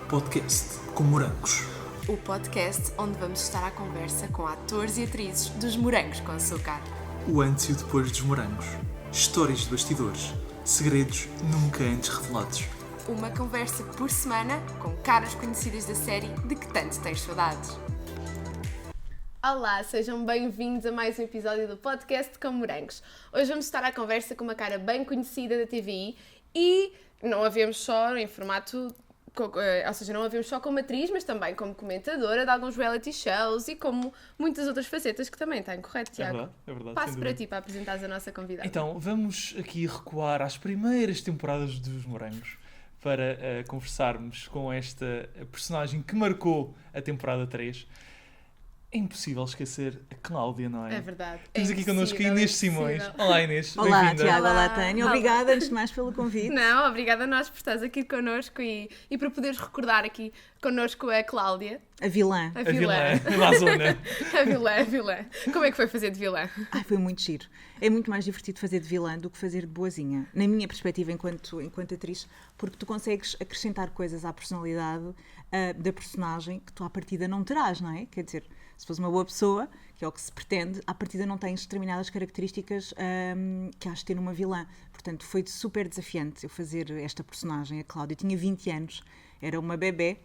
Podcast com Morangos. O podcast onde vamos estar à conversa com atores e atrizes dos Morangos com Açúcar. O antes e o depois dos morangos. Histórias de bastidores. Segredos nunca antes revelados. Uma conversa por semana com caras conhecidas da série de que tanto tens saudades. Olá, sejam bem-vindos a mais um episódio do podcast com Morangos. Hoje vamos estar à conversa com uma cara bem conhecida da TVI e não a vemos só em formato... Ou seja, não a vemos só como atriz, mas também como comentadora de alguns reality shows e como muitas outras facetas que também têm, correto, Tiago? É verdade. Passo para ti para apresentares a nossa convidada. Então, vamos aqui recuar às primeiras temporadas dos Morangos para conversarmos com esta personagem que marcou a temporada 3. É impossível esquecer a Cláudia, não é? É verdade. Temos aqui connosco a Inês Simões. Olá, Inês. Olá, Bem-vinda. Tiago. Olá, Tânia. Olá. Obrigada, antes de mais, pelo convite. Não, obrigada a nós por estares aqui connosco e por poderes recordar aqui connosco a Cláudia. A vilã. A vilã da zona. A vilã. Como é que foi fazer de vilã? Ai, foi muito giro. É muito mais divertido fazer de vilã do que fazer de boazinha, na minha perspectiva enquanto atriz, porque tu consegues acrescentar coisas à personalidade da personagem que tu à partida não terás, não é? Quer dizer, se fores uma boa pessoa, que é o que se pretende, à partida não tens determinadas características que has de ter numa vilã. Portanto, foi super desafiante eu fazer esta personagem, a Cláudia. Eu tinha 20 anos, era uma bebé,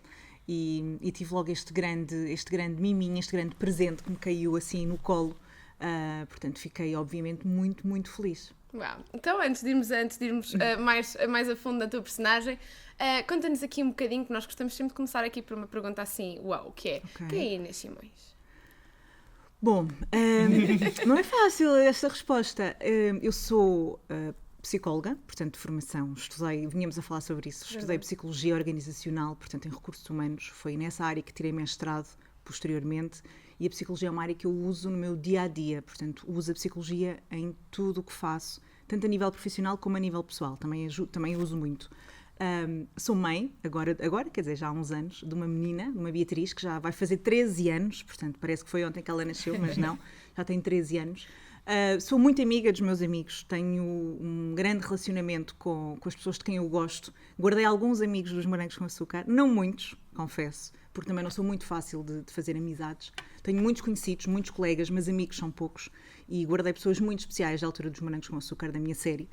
e tive logo este grande miminho, este grande presente que me caiu assim no colo. Portanto, fiquei obviamente muito, muito feliz. Uau. Então, antes de irmos mais a fundo na tua personagem, conta-nos aqui um bocadinho, que nós gostamos sempre de começar aqui por uma pergunta assim, uau, o que é? Ok. Quem é Inês Simões? Bom, não é fácil esta resposta. Eu sou psicóloga, portanto, de formação. Vínhamos a falar sobre isso. Estudei Psicologia Organizacional, portanto, em Recursos Humanos. Foi nessa área que tirei mestrado posteriormente. E a psicologia é uma área que eu uso no meu dia-a-dia. Portanto, uso a psicologia em tudo o que faço, tanto a nível profissional como a nível pessoal. Também uso muito. Sou mãe, agora, quer dizer, já há uns anos, de uma menina, de uma Beatriz, que já vai fazer 13 anos, portanto, parece que foi ontem que ela nasceu, mas não, já tem 13 anos. Sou muito amiga dos meus amigos, tenho um grande relacionamento com as pessoas de quem eu gosto. Guardei alguns amigos dos Morangos com Açúcar, não muitos, confesso, porque também não sou muito fácil de fazer amizades. Tenho muitos conhecidos, muitos colegas, mas amigos são poucos, e guardei pessoas muito especiais da altura dos Morangos com Açúcar, da minha série.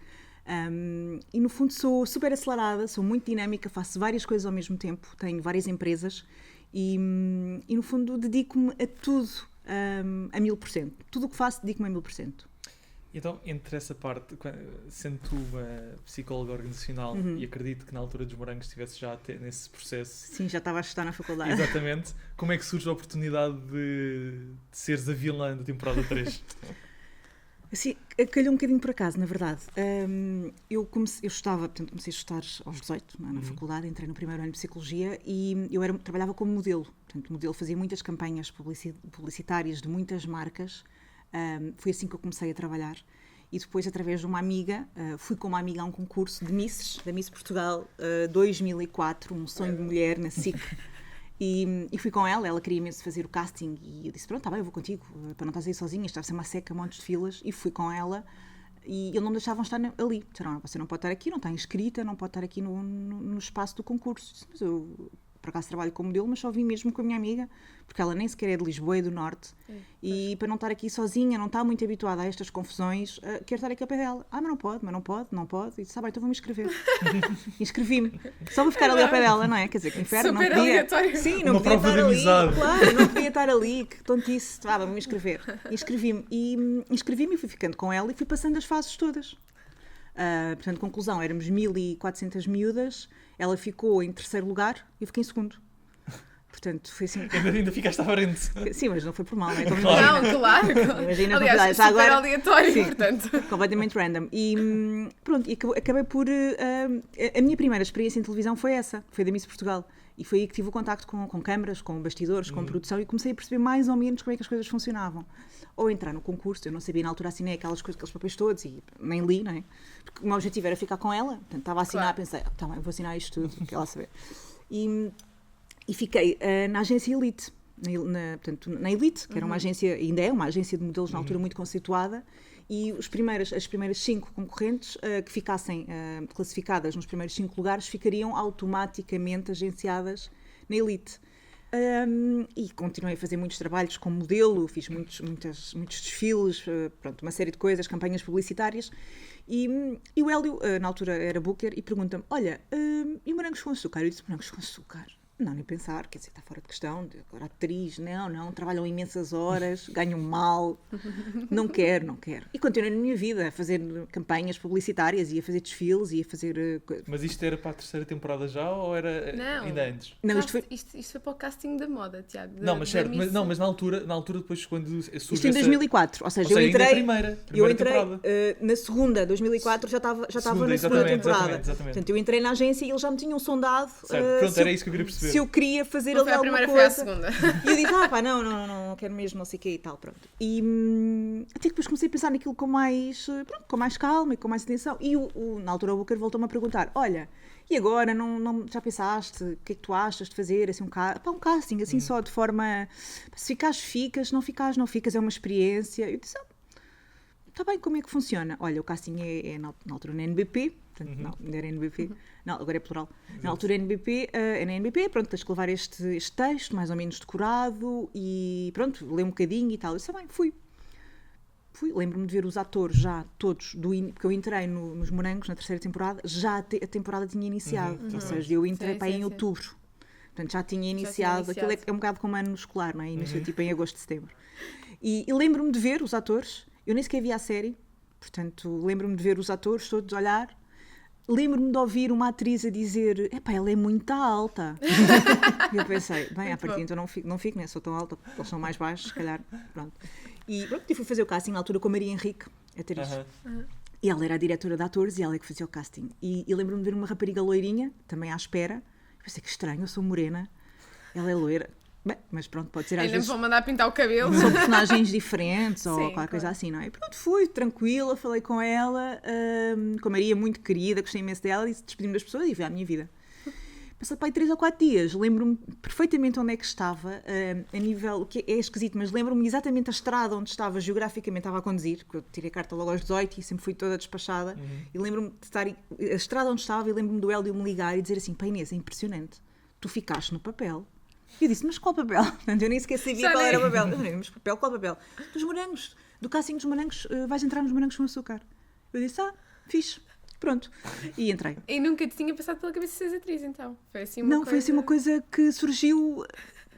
E no fundo sou super acelerada, sou muito dinâmica, faço várias coisas ao mesmo tempo, tenho várias empresas e no fundo dedico-me a tudo a 1000%. Tudo o que faço dedico-me a 1000%. Então, entre essa parte, sendo tu uma psicóloga organizacional, e acredito que na altura dos Morangos estivesse já nesse processo. Sim, já estava a estudar na faculdade. Exatamente. Como é que surge a oportunidade de seres a vilã da temporada 3? Assim, calhou um bocadinho por acaso, na verdade. Eu comecei a estudar aos 18, na faculdade, entrei no primeiro ano de Psicologia e eu trabalhava como modelo. Portanto, modelo, fazia muitas campanhas publicitárias de muitas marcas. Foi assim que eu comecei a trabalhar. E depois, através de uma amiga, fui com uma amiga a um concurso de Misses, da Miss Portugal 2004, um sonho de mulher na SIC. E fui com ela queria imenso fazer o casting e eu disse, pronto, tá bem, eu vou contigo, para não estás aí sozinha, estava a ser uma seca, montes de filas, e fui com ela e eles não me deixavam estar ali. Disseram, você não pode estar aqui, não está inscrita, não pode estar aqui no espaço do concurso. Disse, mas eu, por acaso, trabalho como modelo, mas só vim mesmo com a minha amiga, porque ela nem sequer é de Lisboa, é do Norte, e para não estar aqui sozinha, não está muito habituada a estas confusões, quero estar aqui ao pé dela. Mas não pode. E disse, bem, então vou-me inscrever. Inscrevi-me. Só para ficar ali ao pé dela, não é? Quer dizer, que inferno, não Super podia... aleatório. Sim, não Uma podia prova estar de ali. amizade. Claro, não podia estar ali, que tontice. Vou-me inscrever. Inscrevi-me e fui ficando com ela e fui passando as fases todas. Portanto, conclusão, éramos 1400 miúdas, ela ficou em terceiro lugar e eu fiquei em segundo. Portanto, foi assim. Ainda ficaste à frente. Sim, mas não foi por mal, não é? Como Claro. Não, claro. Imagina, Aliás, já super agora... aleatório, Sim. portanto. Completamente random. E pronto, e acabei por... a minha primeira experiência em televisão foi essa, foi da Miss Portugal. E foi aí que tive o contacto com câmaras, com bastidores, com produção, e comecei a perceber mais ou menos como é que as coisas funcionavam. Ou entrar no concurso, eu não sabia na altura, assinei aquelas coisas, aqueles papéis todos, e nem li, não é? Porque o meu objetivo era ficar com ela, portanto estava a assinar, Claro. pensei, tá bem, vou assinar isto tudo, que ela saber. E fiquei na agência Elite, portanto, na Elite, que era uma agência, ainda é uma agência de modelos na altura muito conceituada, e as primeiras 5 concorrentes que ficassem classificadas nos primeiros 5 lugares ficariam automaticamente agenciadas na elite. E continuei a fazer muitos trabalhos como modelo, fiz muitos desfiles, pronto, uma série de coisas, campanhas publicitárias. E o Hélio, na altura era booker, e pergunta-me: olha, e morangos com açúcar? Eu disse: morangos com açúcar? Não, nem pensar, quer dizer, está fora de questão, agora atriz, não, trabalham imensas horas, ganham mal, não quero. E continuei na minha vida a fazer campanhas publicitárias, ia fazer desfiles, ia fazer... Mas isto era para a 3ª temporada já ou era ainda antes? Não, Isto foi para o casting da moda, Tiago. Não, mas certo, mas na altura depois quando surge isto em 2004, ou seja, eu ainda entrei... a primeira eu entrei temporada. Na segunda, 2004, já estava na segunda temporada. Exatamente. Portanto, eu entrei na agência e eles já me tinham sondado Pronto, era isso que eu queria perceber. se eu queria fazer Não ali foi a alguma primeira, coisa. foi a segunda. E eu disse: não quero mesmo, não sei o quê e tal, pronto. E até que depois comecei a pensar naquilo com mais calma e com mais atenção. E na altura o Booker voltou-me a perguntar: olha, e agora, já pensaste, o que é que tu achas de fazer assim, um casting, assim só de forma, se ficares, ficas, não ficas, é uma experiência. Eu disse: está bem, como é que funciona? Olha, o casting é na altura na NBP, portanto, não era NBP, não, agora é plural. Exato. Na altura é na NBP, pronto, tens que levar este texto mais ou menos decorado e pronto, ler um bocadinho e tal. Eu disse: bem, fui. Lembro-me de ver os atores já todos, porque eu entrei nos Morangos na 3ª temporada, já a temporada tinha iniciado, ou seja, eu entrei para aí em outubro. Portanto, já tinha iniciado. Aquilo é um bocado como ano escolar, não é? Início tipo em agosto, setembro. E lembro-me de ver os atores, eu nem sequer vi a série, portanto, lembro-me de ver os atores todos olhar. Lembro-me de ouvir uma atriz a dizer: epá, ela é muito alta. E eu pensei: bem, à partida então não fico, né? Sou tão alta, eles são mais baixos, se calhar, pronto. E fui fazer o casting na altura com a Maria Henrique, atriz. E ela era a diretora de atores e ela é que fazia o casting. E lembro-me de ver uma rapariga loirinha, também à espera. Eu pensei: que estranho, eu sou morena, ela é loira. Bem, mas pronto, pode ser às Ainda me vezes... vão mandar pintar o cabelo. São personagens diferentes ou Sim, qualquer claro. coisa assim, não é? E pronto, fui tranquila, falei com ela, com a Maria, muito querida, gostei imenso dela, e despedi-me das pessoas e fui à minha vida. Passei para aí 3 ou 4 dias, lembro-me perfeitamente onde é que estava, a nível, que é esquisito, mas lembro-me exatamente a estrada onde estava, geograficamente estava a conduzir, porque eu tirei a carta logo aos 18 e sempre fui toda despachada, e lembro-me de estar, a estrada onde estava, e lembro-me do Hélio me ligar e dizer assim: pá, Inês, é impressionante, tu ficaste no papel. E eu disse: mas qual papel? Portanto, eu nem sequer sabia qual era o papel. Eu falei: mas papel, qual papel? Dos morangos, do casting dos morangos, vais entrar nos morangos com açúcar. Eu disse: fixe. Pronto, e entrei. E nunca te tinha passado pela cabeça seres atriz, então? Foi assim uma Não, coisa... foi assim uma coisa que surgiu,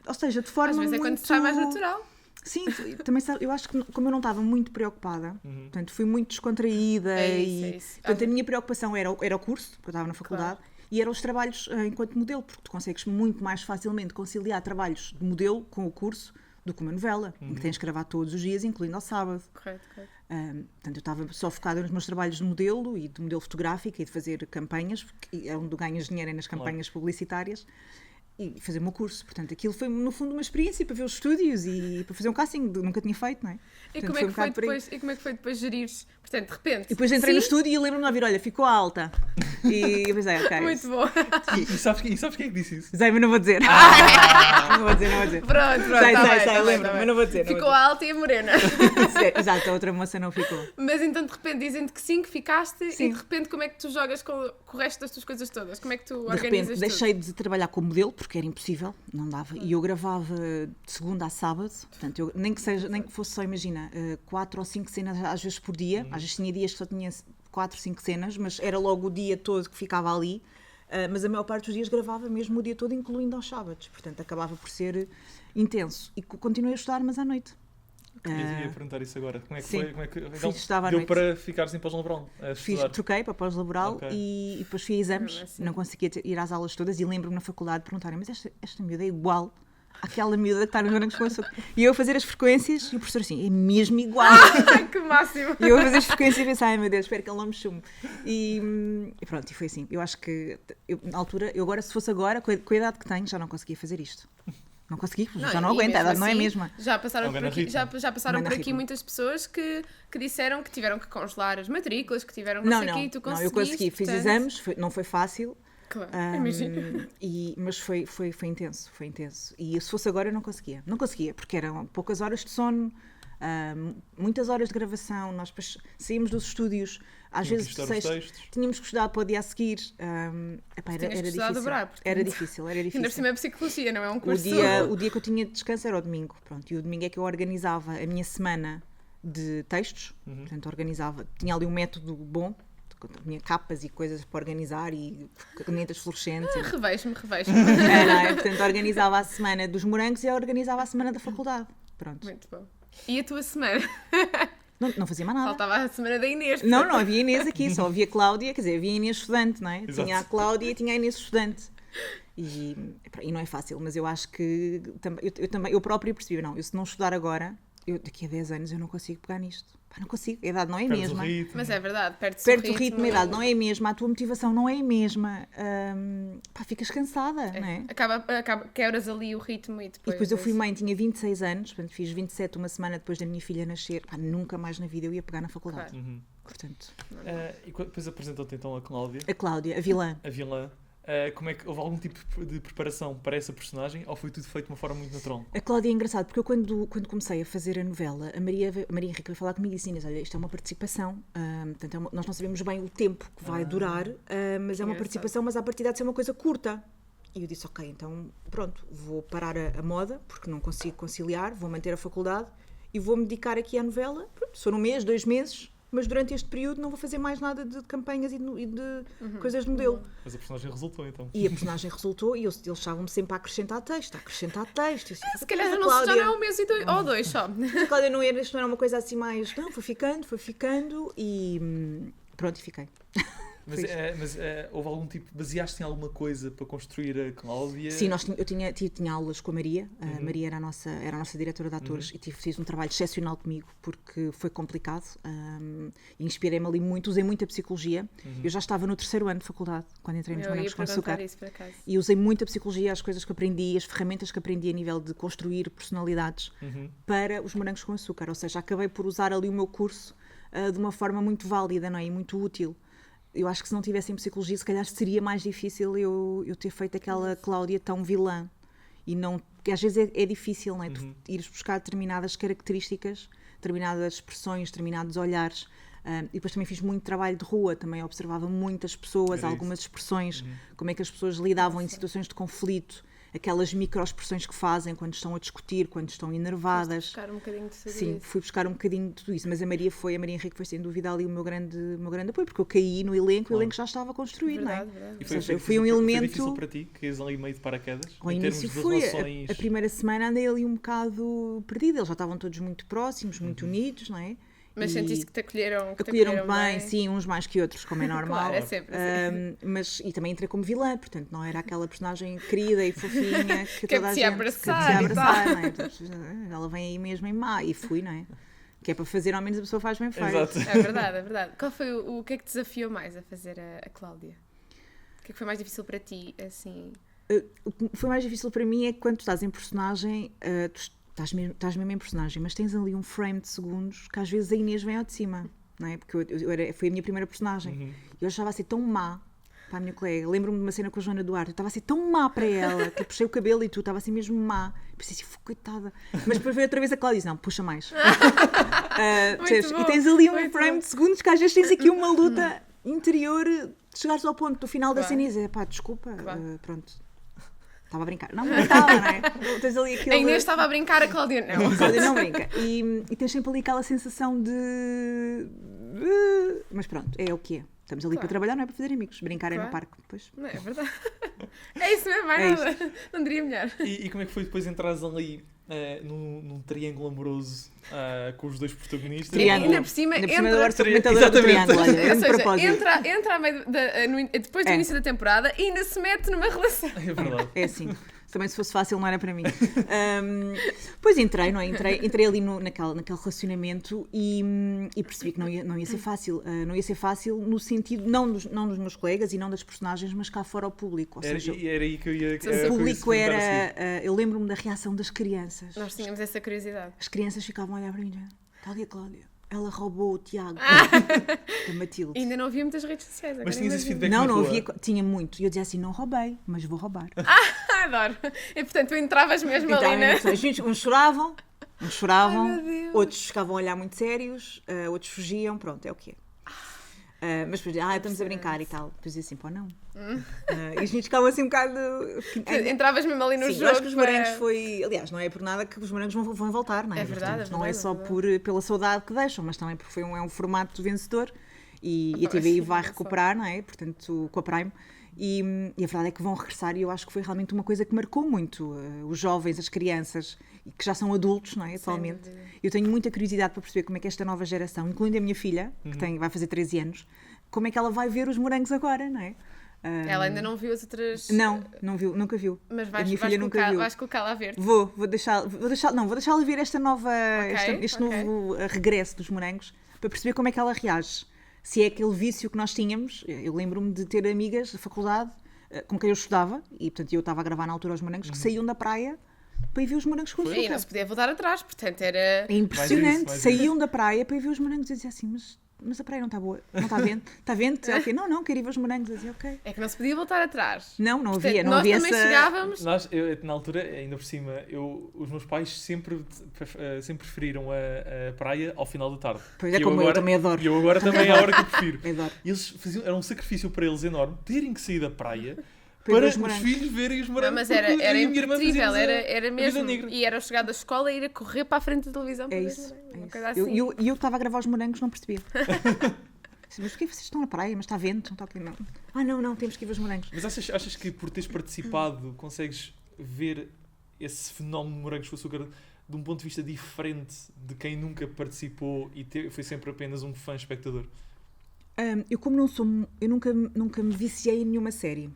ou seja, de forma Às vezes é quando muito... sai mais natural. Sim, também eu acho que como eu não estava muito preocupada, portanto, fui muito descontraída É e... isso. Portanto, a minha preocupação era o curso, porque eu estava na faculdade, e eram os trabalhos enquanto modelo, porque tu consegues muito mais facilmente conciliar trabalhos de modelo com o curso do que uma novela, em que tens que gravar todos os dias, incluindo ao sábado. Correto. Portanto, eu estava só focada nos meus trabalhos de modelo e de modelo fotográfico e de fazer campanhas, porque é onde ganhas dinheiro nas campanhas publicitárias, e fazer o meu curso. Portanto, aquilo foi, no fundo, uma experiência para ver os estúdios e para fazer um casting, nunca tinha feito, não é? E Portanto, como é que foi um depois gerires? Portanto, de repente... E depois entrei sim, no estúdio e lembro-me de ouvir: olha, ficou alta. E eu pensei: ok. Muito bom. E sabes quem é que disse isso? Sei, mas não vou dizer. Não vou dizer. Pronto, Sei, lembro-me, mas não vou dizer. Ficou alta e a morena. Exato, a outra moça não ficou. Mas então, de repente, dizem-te que sim, que ficaste, Sim. e de repente, como é que tu jogas com o resto das tuas coisas todas? Como é que tu De organizas repente tudo? deixei de trabalhar como modelo porque era impossível, não dava. E eu gravava de segunda a sábado, portanto, nem que fosse só, imagina, 4 ou 5 cenas às vezes por dia. Às vezes tinha dias que só tinha 4, 5 cenas, mas era logo o dia todo que ficava ali. Mas a maior parte dos dias gravava mesmo o dia todo, incluindo aos sábados. Portanto, acabava por ser intenso. E continuei a estudar, mas à noite. Ia perguntar isso agora. Como é que sim. foi? Como é que, Estava à deu noite. para ficares em pós-laboral? Troquei para pós-laboral Ok. e depois fui a exames. Mesmo assim. Não conseguia ir às aulas todas e lembro-me na faculdade de perguntarem: mas esta miúda é igual àquela miúda que está nos morangos com açúcar. E eu a fazer as frequências e o professor assim: é mesmo igual. Ai, que máximo! E eu a fazer as frequências e pensar: ai meu Deus, espero que ele não me chume. E pronto, e foi assim. Eu acho que na altura, eu agora, se fosse agora, com a idade que tenho, já não conseguia fazer isto. Não consegui, já não e aguento, a mesmo idade não é a assim, mesma. Já passaram É um por grande aqui, ritmo. já passaram Um por grande aqui ritmo. muitas pessoas que disseram que tiveram que congelar as matrículas, que tiveram Não, sei o quê, e tu eu conseguiste. consegui, fiz portanto, exames, não foi fácil. Claro, imagino. Mas foi intenso. E se fosse agora eu não conseguia, porque eram poucas horas de sono, muitas horas de gravação, nós depois saímos dos estúdios, às Tinham que vezes estudar os sexta, textos. tínhamos que estudar para o dia a seguir. Epá, Tinhas que era estudar a difícil. dobrar, porque Era difícil, era ainda por difícil. cima é psicologia, não é um curso. O dia que eu tinha de descanso era o domingo, pronto, e o domingo é que eu organizava a minha semana de textos, portanto organizava, tinha ali um método bom, tinha capas e coisas para organizar e canetas fluorescentes. Revejo-me. Portanto organizava a semana dos morangos e eu organizava a semana da faculdade, pronto. Muito bom. E a tua semana? Não fazia mais nada. Faltava a semana da Inês. Não havia Inês aqui, só havia Cláudia, quer dizer, havia Inês estudante, não é? Exato. Tinha a Cláudia e tinha a Inês estudante. E não é fácil, mas eu acho que eu própria percebi, não, eu se não estudar agora, daqui a 10 anos eu não consigo pegar nisto. Pá, não consigo, a idade não é a Perdes o mesma. ritmo. Mas é verdade, perde-se Perde o ritmo, a idade não é a mesma, a tua motivação não é a mesma. Pá, ficas cansada, não é? Quebras ali o ritmo e E depois... depois eu fui mãe, tinha 26 anos, portanto fiz 27 uma semana depois da minha filha nascer. Pá, nunca mais na vida eu ia pegar na faculdade. Claro. Portanto, E depois apresentou-te então a Cláudia, a Cláudia, a vilã. a vilã. Como é que houve algum tipo de preparação para essa personagem ou foi tudo feito de uma forma muito natural? A Cláudia é engraçado, porque eu quando comecei a fazer a novela, a Maria Henrique veio falar comigo e disse: Inês, olha, isto é uma participação, portanto, nós não sabemos bem o tempo que vai durar, mas é uma engraçado. participação, mas a partir de ser uma coisa curta. E eu disse: ok, então pronto, vou parar a moda, porque não consigo conciliar, vou manter a faculdade e vou-me dedicar aqui à novela, pronto, se for 1 mês, 2 meses, mas durante este período não vou fazer mais nada de campanhas e de coisas de modelo. Mas a personagem resultou então. E a personagem resultou e eles estavam-me sempre a acrescentar texto. Eu disse, Se calhar já Cláudia, não é 1 mês ou 2 só. Mas a Cláudia isto não era uma coisa assim mais... Não, foi ficando e pronto, e fiquei. Mas houve algum tipo, baseaste em alguma coisa para construir a Cláudia? Sim, eu tinha aulas com a Maria. A Maria era a nossa diretora de atores e fiz um trabalho excepcional comigo porque foi complicado. Inspirei-me ali muito, usei muita psicologia. Eu já estava no 3º ano de faculdade, quando entrei nos Eu ia Morangos com perguntar Açúcar. isso, por acaso. E usei muita psicologia, as coisas que aprendi, as ferramentas que aprendi a nível de construir personalidades para os Morangos com Açúcar. Ou seja, acabei por usar ali o meu curso de uma forma muito válida, não é? E muito útil. Eu acho que se não tivesse em psicologia, se calhar seria mais difícil eu ter feito aquela Cláudia tão vilã. E não, porque às vezes é difícil, não é? Tu ires buscar determinadas características, determinadas expressões, determinados olhares. E depois também fiz muito trabalho de rua, também observava muitas pessoas, Era algumas expressões, como é que as pessoas lidavam em situações de conflito, aquelas microexpressões que fazem quando estão a discutir, quando estão enervadas. Buscar um bocadinho de saber Sim, isso. fui buscar um bocadinho de tudo isso, mas a Maria Henrique foi sem dúvida ali o meu grande apoio, porque eu caí no elenco, o elenco já estava construído, não é? Verdade. E Ou seja, eu fui um Foi elemento... difícil para ti, que és ali meio de paraquedas? Ao em início termos de foi, relações... a primeira semana andei ali um bocado perdida, eles já estavam todos muito próximos, muito unidos, não é? Mas sentiste que te acolheram Acolheram bem, sim, uns mais que outros, como é normal. Claro, é sempre assim. E também entrei como vilã, portanto não era aquela personagem querida e fofinha que Que toda a apetecia gente abraçar e tal. não é? Então, ela vem aí mesmo em má, e fui, não é? Que é para fazer, ao menos a pessoa faz bem feito. Exato. É verdade. Qual foi o que é que te desafiou mais a fazer a Cláudia? O que é que foi mais difícil para ti, assim? O que foi mais difícil para mim é que quando tu estás em personagem, tu estás mesmo em personagem, mas tens ali um frame de segundos que às vezes a Inês vem ao de cima, não é? Porque foi a minha primeira personagem. E eu estava a ser tão má para a minha colega. Lembro-me de uma cena com a Joana Duarte, eu estava a ser tão má para ela, que eu puxei o cabelo e tudo, estava a ser mesmo má. Pensei assim, coitada. Mas depois veio outra vez a Cláudia e disse: não, puxa mais. Muito bom, e tens ali um muito frame bom. de segundos que às vezes tens aqui uma luta interior de chegares ao ponto do final da Claro. cena e dizer: pá, desculpa, Claro. pronto. Estava a brincar. Não estava, não é? Tens ali aquilo A Inês estava a brincar, a Cláudia não. a Cláudia não brinca. E tens sempre ali aquela sensação de... Mas pronto, é o que é. Estamos ali Claro. para trabalhar, não é para fazer amigos. Brincar é no Claro. parque. Depois. Não é verdade. É isso mesmo, mais É nada. Não diria melhor. E como é que foi depois entrares ali num triângulo amoroso com os dois protagonistas? Triângulo. Ainda por cima, Ainda por entra- cima agora sou comentadora do Exatamente. Triângulo. Olha, Ou grande seja, propósito. entra a meio depois do É. início da temporada e ainda se mete numa relação. É verdade. É assim. Também se fosse fácil não era para mim. Pois entrei, não é? Entrei ali naquele relacionamento e percebi que não ia ser fácil. Não ia ser fácil no sentido, não dos meus colegas e não das personagens, mas cá fora ao público. Ou seja, Era aí que eu ia... O o público era... eu lembro-me da reação das crianças. Nós tínhamos essa curiosidade. As crianças ficavam a olhar para mim e dizer: Cláudia, ela roubou o Tiago da Matilde. Ainda não havia muitas redes sociais. Mas agora tinhas esse imagino. feedback Não, na não rua? havia. Tinha muito. E eu dizia assim: não roubei, mas vou roubar. Adoro. E portanto tu entravas mesmo Então, ali, né? uns choravam, Uns choravam, Ai, meu Deus. outros ficavam a olhar muito sérios, outros fugiam, pronto, é o que é. Mas depois, estamos a brincar e tal. Depois dizia assim, pô, não. E os meninos ficavam assim um bocado... Entravas mesmo ali no Sim, jogo. eu acho que os morangos para- foi... Aliás, não é por nada que os morangos vão voltar, não é? É verdade, Portanto, é não é verdade, só é verdade. pela saudade que deixam, mas também porque é um formato vencedor e a Opa, TVI sim, vai olha só. recuperar, não é? Portanto, com a Prime. E a verdade é que vão regressar e eu acho que foi realmente uma coisa que marcou muito os jovens, as crianças, e que já são adultos, não é? Atualmente. dúvida. Eu tenho muita curiosidade para perceber como é que esta nova geração, incluindo a minha filha, que vai fazer 13 anos, como é que ela vai ver os morangos agora, não é? Ela ainda não viu as outras. Não viu, nunca viu. Mas a minha filha nunca viu. vais colocá-la a ver. Vou deixá-la ver esta nova, este ok. novo regresso dos morangos para perceber como é que ela reage. Se é aquele vício que nós tínhamos. Eu lembro-me de ter amigas da faculdade com quem eu estudava, e portanto eu estava a gravar na altura os morangos, que saíam da praia para ir ver os morangos com E não açúcar. se podia voltar atrás, portanto era. É impressionante. mais Saíam da praia para ir ver os morangos e diziam assim, mas a praia não está boa, não está vento, está vento? É ok, não, quero ir ver os morangos. Eu dizia, ok. É que não se podia voltar atrás. Não Portanto, havia, não nós havia também essa... chegávamos. Na altura, ainda por cima, os meus pais sempre preferiram a praia ao final da tarde. Pois é, Que como eu agora, também adoro. E eu agora também é a hora que eu prefiro. Adoro. E eles era um sacrifício para eles enorme terem que sair da praia Para ver para os os morangos. filhos verem os morangos. Não, mas era porque eu e a minha irmã impossível, fazíamos era a vida mesmo. negra. E era chegar da escola e ir a correr para a frente da televisão para É ver isso. morangos, É uma isso. coisa assim. Eu estava a gravar os morangos, não percebia. Mas porquê vocês estão na praia? Mas está vento? Não está aqui, não. Não, temos que ir ver os morangos. Mas achas que por teres participado consegues ver esse fenómeno de morangos com açúcar de um ponto de vista diferente de quem nunca participou e foi sempre apenas um fã espectador? Eu como não sou... Eu nunca me viciei em nenhuma série.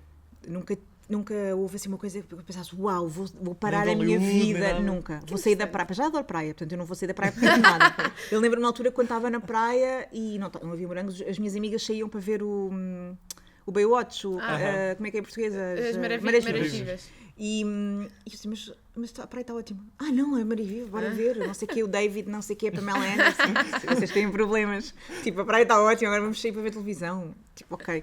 Nunca houve assim uma coisa que eu pensasse, uau, vou parar Nem a de minha Hollywood, nem vida. nada. Nunca. Vou sair da praia. Já adoro praia, portanto eu não vou sair da praia por nada. Eu lembro-me na altura quando estava na praia e não havia morangos, as minhas amigas saíam para ver o Baywatch, como é que é em português? As Marés maravilhas. Vivas. E eu assim, mas a praia está ótima. Não, é Mariviva, bora ver. Não sei o que, o David, não sei o que, a Pamela Anderson. Vocês têm problemas. Tipo, a praia está ótima, agora vamos sair para ver televisão. Tipo, ok.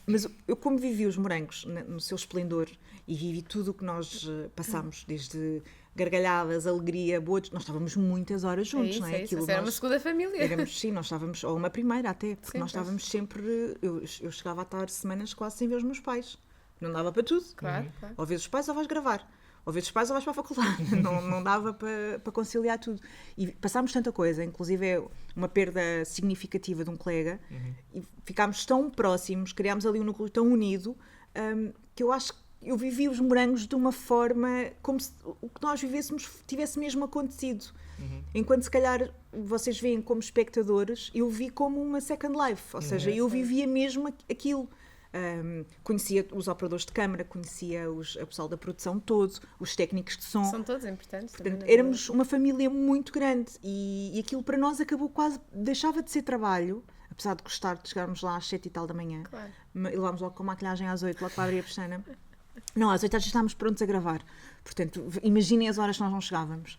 Mas eu, como vivi os morangos no seu esplendor e vivi tudo o que nós passámos, desde gargalhadas, alegria, boas, nós estávamos muitas horas juntos, não é? É isso. Era uma segunda família. Sim, nós estávamos, ou uma primeira até, porque Sim, nós pois. estávamos sempre. Eu chegava a estar semanas quase sem ver os meus pais. Não dava para tudo. Claro. Ou vês os pais ou vais gravar. Ou vês os pais ou vais para a faculdade. não dava para conciliar tudo. E passámos tanta coisa, inclusive é uma perda significativa de um colega, e ficámos tão próximos, criámos ali um núcleo tão unido, que eu acho que eu vivi os morangos de uma forma como se o que nós vivêssemos tivesse mesmo acontecido. Enquanto se calhar vocês veem como espectadores, eu vi como uma second life. Ou seja, eu vivia mesmo aquilo. Conhecia os operadores de câmara, conhecia o pessoal da produção todo, os técnicos de som. São todos importantes. Portanto, também, não é? éramos uma família muito grande e aquilo para nós acabou quase, deixava de ser trabalho, apesar de gostar de chegarmos lá às 7 e tal da manhã. Claro. E levámos logo com a maquilhagem às 8, logo para abrir a pestana. Não, às 8 já estávamos prontos a gravar. Portanto, imaginem as horas que nós não chegávamos.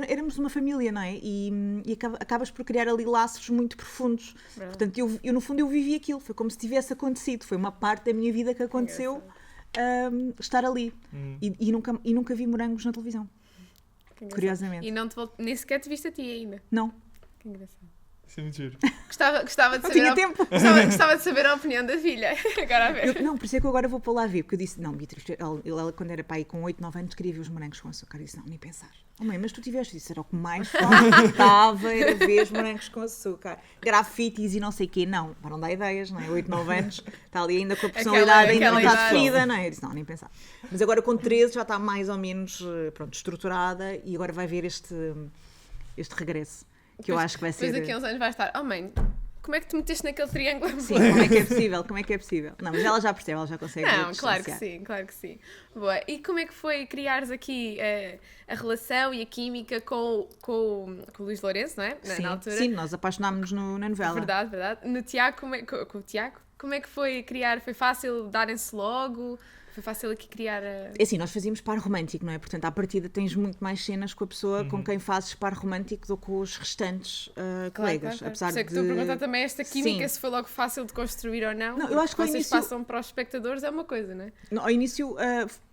Éramos uma família, não é? E acabas por criar ali laços muito profundos. Verdade. Portanto, eu no fundo eu vivi aquilo, foi como se tivesse acontecido, foi uma parte da minha vida que aconteceu estar ali. E nunca vi morangos na televisão, Que engraçado. curiosamente. E não nem sequer te viste a ti ainda. Não, Que engraçado. Isso é muito giro. Gostava de não saber tinha tempo. Gostava de saber a opinião da filha. Agora a ver. Não, por isso é que eu agora vou para lá ver, porque eu disse, não, Beatriz, ela quando era pai com 8, 9 anos queria ver os morangos com açúcar. Eu disse, não, nem pensar. Oh mãe, mas tu tiveste isso, era o que mais faltava, era ver os morangos com açúcar. Grafites e não sei o quê. Não, para não dar ideias, não é? 8, 9 anos, está ali ainda com a personalidade ainda não aquela está idade. definida, não é? Eu disse, não, nem pensar. Mas agora com 13 já está mais ou menos, pronto, estruturada e agora vai ver este regresso, que eu acho que vai ser... Depois daqui a uns anos vai estar, oh mãe, como é que te meteste naquele triângulo? Sim, como é que é possível? Como é que é possível? Não, mas ela já percebe, ela já consegue Não, claro que distanciar. sim, claro que sim. Boa. E como é que foi criares aqui a relação e a química com o Luís Lourenço, não é? Sim, Na altura. sim, nós apaixonámos-nos na novela. Verdade, verdade. No Tiago, com o Tiago, como é que foi criar? Foi fácil darem-se logo? Foi fácil aqui criar a... É assim, nós fazíamos par romântico, não é? Portanto, à partida tens muito mais cenas com a pessoa com quem fazes par romântico do que com os restantes colegas. Claro. Apesar Sei que de... estou a perguntar também esta química, Sim. se foi logo fácil de construir ou não. Não, eu acho que ao vocês início- passam para os espectadores é uma coisa, não é? Ao início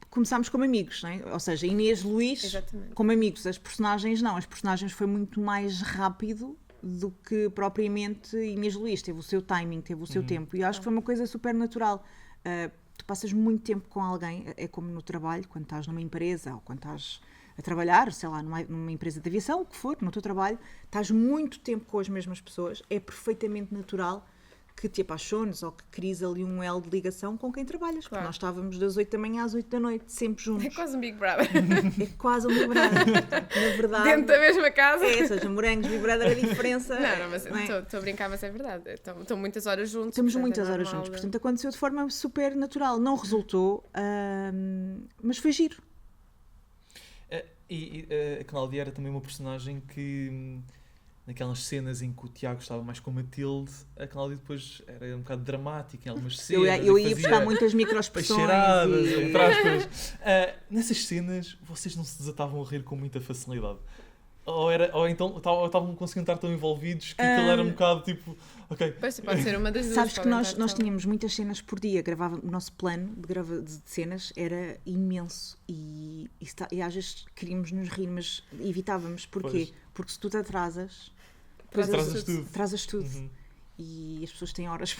começámos como amigos, não é? Ou seja, Inês, Luís, Exatamente. como amigos. As personagens não, as personagens foi muito mais rápido do que propriamente Inês, Luís. Teve o seu timing, teve o seu tempo. E eu acho que foi uma coisa super natural. Tu passas muito tempo com alguém, é como no trabalho, quando estás numa empresa ou quando estás a trabalhar, sei lá, numa empresa de aviação, o que for, no teu trabalho, estás muito tempo com as mesmas pessoas, é perfeitamente natural que te apaixones ou que cries ali um elo de ligação com quem trabalhas. Claro. Porque nós estávamos das 8 da manhã às 8 da noite, sempre juntos. É quase um Big Brother. É quase um Big Brother. Na verdade, Dentro da mesma casa. ou seja, morangos, Big Brother, a diferença... Não, mas não é? estou a brincar, mas é verdade. Estão muitas horas juntos. Estamos portanto, muitas é horas normal juntos, portanto aconteceu de forma super natural. Não resultou, mas foi giro. A Cláudia era também uma personagem que, naquelas cenas em que o Tiago estava mais com a Matilde, a Cláudia depois era um bocado dramática em algumas cenas. Eu e ia fazia buscar muitas microexpressões. peixeiradas, e- entre aspas. Nessas cenas, vocês não se desatavam a rir com muita facilidade? Ou então estavam conseguindo estar tão envolvidos que aquilo era um bocado tipo... Ok, Pois, pode ser uma das duas. Sabes que podem nós estar só- tínhamos muitas cenas por dia, o nosso plano de cenas era imenso e às vezes queríamos nos rir, mas evitávamos. Porquê? Pois. Porque se tu te atrasas, Atrasas tudo. atrasas tudo. Uhum. E as pessoas têm horas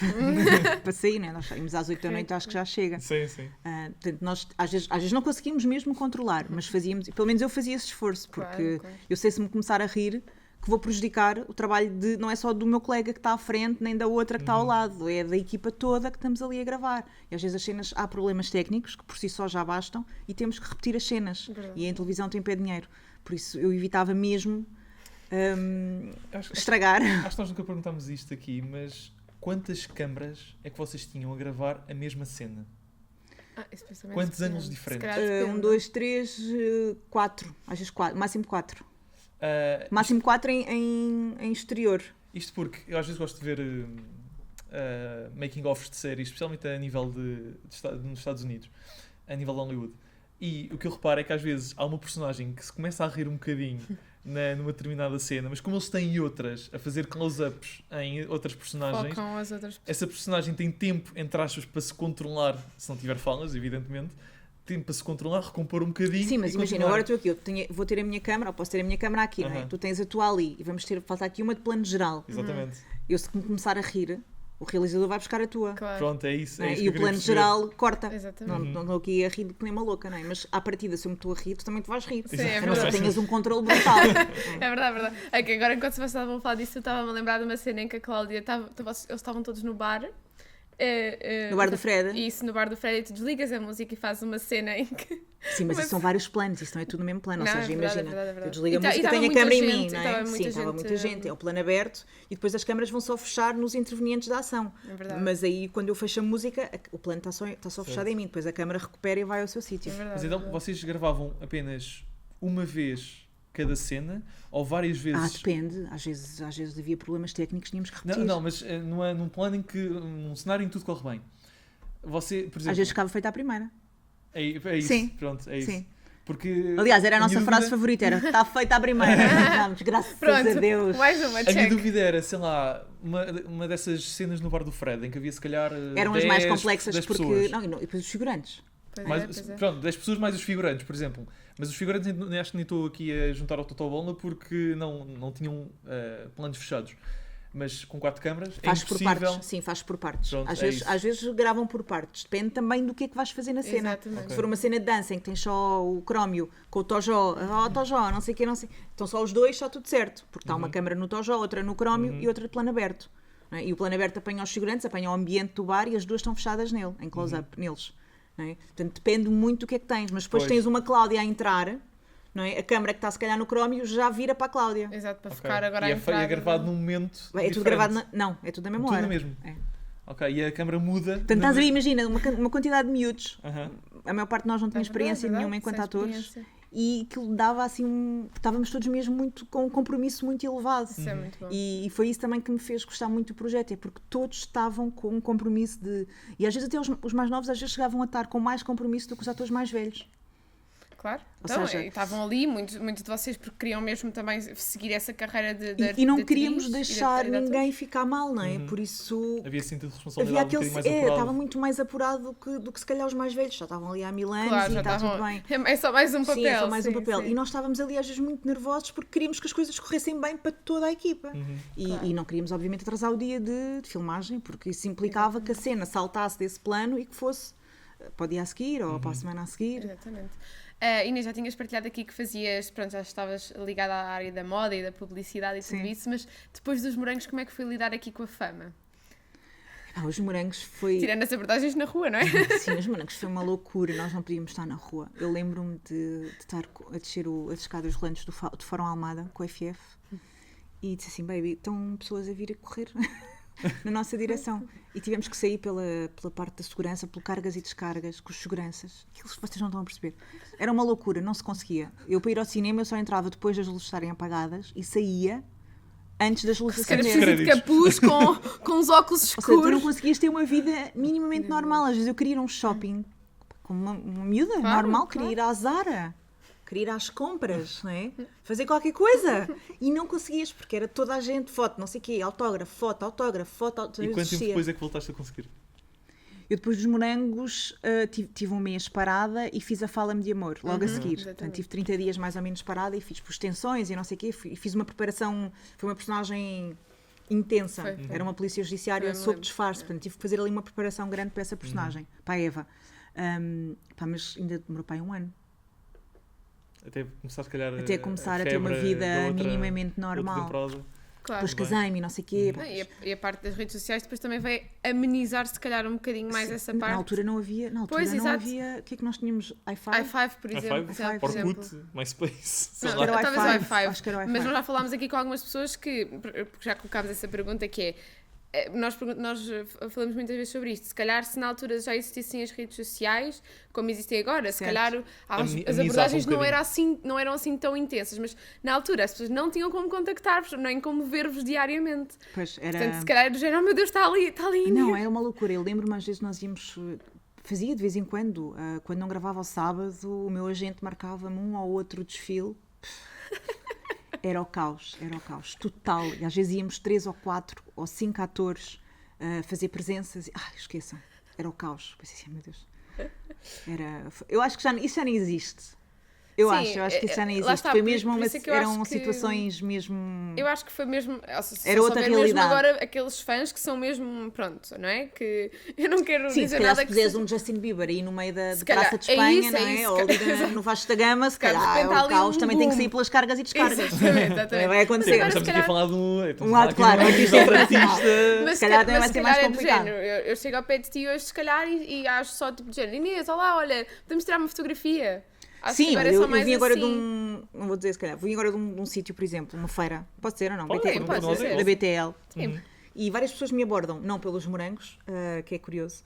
para sair, né? Nós saímos às 8 da noite, acho que já chega. Sim, sim. Portanto, nós às vezes não conseguimos mesmo controlar, mas fazíamos, pelo menos eu fazia esse esforço, porque Claro. eu sei se me começar a rir que vou prejudicar o trabalho não é só do meu colega que está à frente, nem da outra que está ao lado, é da equipa toda que estamos ali a gravar. E às vezes as cenas, há problemas técnicos que por si só já bastam e temos que repetir as cenas. Verdade. E em televisão tem pé dinheiro. Por isso eu evitava mesmo Acho estragar. que nós nunca perguntámos isto aqui, mas quantas câmaras é que vocês tinham a gravar a mesma cena? Isso pensamento Quantos depende. ângulos Se diferentes? calhar depende. 1, 2, 3, 4. Às vezes 4, máximo 4. Ah, Máximo 4 em exterior. Isto porque eu às vezes gosto de ver making-offs de séries, especialmente a nível nos Estados Unidos, a nível de Hollywood. E o que eu reparo é que às vezes há uma personagem que se começa a rir um bocadinho numa determinada cena, mas como eles têm outras a fazer close-ups em outras personagens, Focam as outras pessoas. essa personagem tem tempo, entre aspas, para se controlar, se não tiver falas, evidentemente, tempo para se controlar, recompor um bocadinho. Sim, mas e imagina, continuar. agora estou aqui, vou ter a minha câmara, ou posso ter a minha câmara aqui, não é? Aham. Tu tens a tua ali e falta aqui uma de plano geral. Exatamente. Eu, se começar a rir, o realizador vai buscar a tua. Claro. Pronto, é isso. não é? É isso E que o eu queria plano perceber. geral corta. Exatamente. Não estou aqui a rir que nem uma louca, não é? Mas à partida, se eu me estou a rir, tu também te vais rir. Sim, é a não ser que verdade. tenhas um controle brutal. É verdade, é verdade. É que agora, enquanto vocês estavam a falar disso, eu estava-me a lembrar de uma cena em que a Cláudia eles estavam todos no bar. No bar do Fred. Isso, no bar do Fred, e tu desligas a música e fazes uma cena em que. Sim, mas isso são vários planos, isso não é tudo no mesmo plano. Não, ou é seja, verdade, imagina, é verdade, é eu verdade. desligo a E música e estava tenho a muita câmera em gente, mim, e não estava é? muita Sim, estava gente, muita gente, é o plano aberto e depois as câmaras vão só fechar nos intervenientes da ação. É verdade. Mas aí, quando eu fecho a música, o plano está só fechado em mim, depois a câmara recupera e vai ao seu sítio. É verdade. Mas é então, verdade. vocês gravavam apenas uma vez cada cena ou várias vezes? Depende, às vezes havia problemas técnicos, tínhamos que repetir. Não, mas num plano em que, num cenário em que tudo corre bem. Você, por exemplo, Às vezes ficava feita a primeira. é isso, Sim. pronto, é isso. Sim. Porque Aliás, era a minha nossa frase dúvida- favorita, era está feita a primeira. Vamos, graças Pronto, a Deus. mais uma, A minha check. dúvida era, sei lá, uma dessas cenas no bar do Fred, em que havia se calhar Eram as 10, mais complexas 10 porque... pessoas. Não, e depois os figurantes. Pois Mais, é, pois é. Pronto, 10 pessoas mais os figurantes, por exemplo. Mas os figurantes acho que nem estou aqui a juntar ao Totobola porque não tinham planos fechados. Mas com 4 câmaras Faz é por impossível. partes, sim, faz por partes. Pronto, às, é vezes, isso. às vezes gravam por partes, depende também do que é que vais fazer na cena. Exatamente. Se for uma cena de dança em que tens só o crómio com o tojó, tojó, não sei o que, não sei. Então só os dois, está tudo certo, porque está uma câmara no tojó, outra no crómio e outra de plano aberto. Não é? E o plano aberto apanha os figurantes, apanha o ambiente do bar e as duas estão fechadas nele, em close-up, neles. Não é? Portanto, depende muito do que é que tens, mas depois Pois. tens uma Cláudia a entrar, não é? A câmara que está se calhar no crómio já vira para a Cláudia. Exato, para Ok. ficar agora e a entrada. é gravado num momento É tudo diferente. gravado não, é tudo na mesma Tudo hora. na mesma. É. Ok, e a câmara muda. Portanto, estás a ver, imagina, uma quantidade de miúdos. Aham. A maior parte de nós não tinha É verdade, experiência verdade, nenhuma enquanto sem atores. experiência. E aquilo dava assim estávamos todos mesmo muito com um compromisso muito elevado. Isso é muito bom. E foi isso também que me fez gostar muito do projeto, é porque todos estavam com um compromisso de... E às vezes até os mais novos às vezes chegavam a estar com mais compromisso do que os atores mais velhos. Claro. Ou Então, seja, estavam ali, muitos de vocês, porque queriam mesmo também seguir essa carreira de e não de queríamos atriz deixar e de ator. ninguém ficar mal, não é? Por isso Havia sentido de havia responsabilidade aquele. um bocadinho mais apurado. Estava muito mais apurado do que se calhar os mais velhos. Já estavam ali há 1000 anos Claro, e já está estavam. tudo bem. É só mais um papel. Sim, é só mais um sim, papel. sim. E nós estávamos ali às vezes muito nervosos porque queríamos que as coisas corressem bem para toda a equipa. E não queríamos, obviamente, atrasar o dia de filmagem, porque isso implicava que a cena saltasse desse plano e que fosse para o dia a seguir ou para a semana a seguir. Exatamente. Inês, já tinhas partilhado aqui que fazias, pronto, já estavas ligada à área da moda e da publicidade e tudo Sim. isso, mas depois dos morangos, como é que foi lidar aqui com a fama? Os morangos foi. Tirando as abordagens na rua, não é? Sim, os morangos foi uma loucura, nós não podíamos estar na rua. Eu lembro-me de estar a descer as escadas rolantes do Fórum Almada com o FF e disse assim: baby, estão pessoas a vir a correr na nossa direção. E tivemos que sair pela parte da segurança, pelo cargas e descargas, com os seguranças. Aquilo que vocês não estão a perceber. Era uma loucura, não se conseguia. Eu, para ir ao cinema, eu só entrava depois das luzes estarem apagadas e saía antes das luzes Se calhar acenderem. preciso de capuz com os óculos Ou seja, tu não escuros. conseguias ter uma vida minimamente normal. Às vezes eu queria ir a um shopping como uma miúda normal, queria ir à Zara, queria ir às compras, não é? Fazer qualquer coisa. E não conseguias, porque era toda a gente, foto, não sei o quê, autógrafo, foto, autógrafo. E quanto tempo existia. depois é que voltaste a conseguir? Eu depois dos morangos tive um mês parada e fiz a Fala-me de Amor, logo a seguir. exatamente. Portanto, tive 30 dias mais ou menos parada e fiz por extensões e não sei o quê. E fiz uma preparação, foi uma personagem intensa. Foi. Era uma polícia judiciária Eu me sob lembro. disfarce. Portanto, tive que fazer ali uma preparação grande para essa personagem, para a Eva. Mas ainda demorou para aí um ano. Até começar, se calhar, Até começar a ter uma vida minimamente normal. Claro. Depois casei-me e não sei o quê. Não, e a parte das redes sociais depois também vai amenizar se calhar um bocadinho mais essa parte. Na altura não havia. Pois, exato. O que é que nós tínhamos? i5? i5, por exemplo. i5, por exemplo. Orkut, MySpace, sei Não, lá. era o talvez o i5, i5. acho que era o i5. Mas nós já falámos aqui com algumas pessoas porque já colocámos essa pergunta que é. Nós falamos muitas vezes sobre isto. Se calhar, se na altura já existissem as redes sociais, como existem agora, se Certo. calhar as Amenizava abordagens um bocadinho. não eram assim tão intensas, mas na altura as pessoas não tinham como contactar-vos, nem como ver-vos diariamente. Pois, era... Portanto, se calhar era do género, oh meu Deus, está ali. Não, era uma loucura. Eu lembro-me, às vezes nós íamos. Fazia de vez em quando, quando não gravava ao sábado, o meu agente marcava-me um ou outro desfile. Era o caos total. E às vezes íamos 3 ou 4 ou 5 atores fazer presenças. Esqueçam, era o caos. Pensei assim, meu Deus. Eu acho que isso já nem existe. Eu acho que isso já nem lá existe. está, Foi por mesmo isso é que eu eram acho que- situações mesmo. Eu acho que foi mesmo. Era outra mesmo realidade. agora aqueles fãs que são mesmo. Pronto, não é? Que eu não quero Sim, se dizer calhar nada se que puseres seja- um Justin Bieber aí no meio da calhar, Praça de é Espanha, isso, não é é? isso, Ou se ali no Vasco da Gama, se calhar, de calhar repente há o ali caos um também tem que boom. sair pelas cargas e descargas. Exatamente. Vai acontecer. Mas agora, Estamos se aqui a calhar- falar de um lado, claro, artista internacional. Mas Se calhar também mas vai ser mais é do complicado. género, eu chego ao pé de ti hoje, se calhar, e acho só tipo de género, Inês, olá, olha, podemos tirar uma fotografia. Acho que Sim, agora é só eu mais vim agora assim. de um. Não vou dizer se calhar. Vim agora de um sítio, por exemplo, uma feira. Pode ser ou não? Pode, BTL, pode ser. da BTL. Sim. E várias pessoas me abordam, não pelos morangos, que é curioso.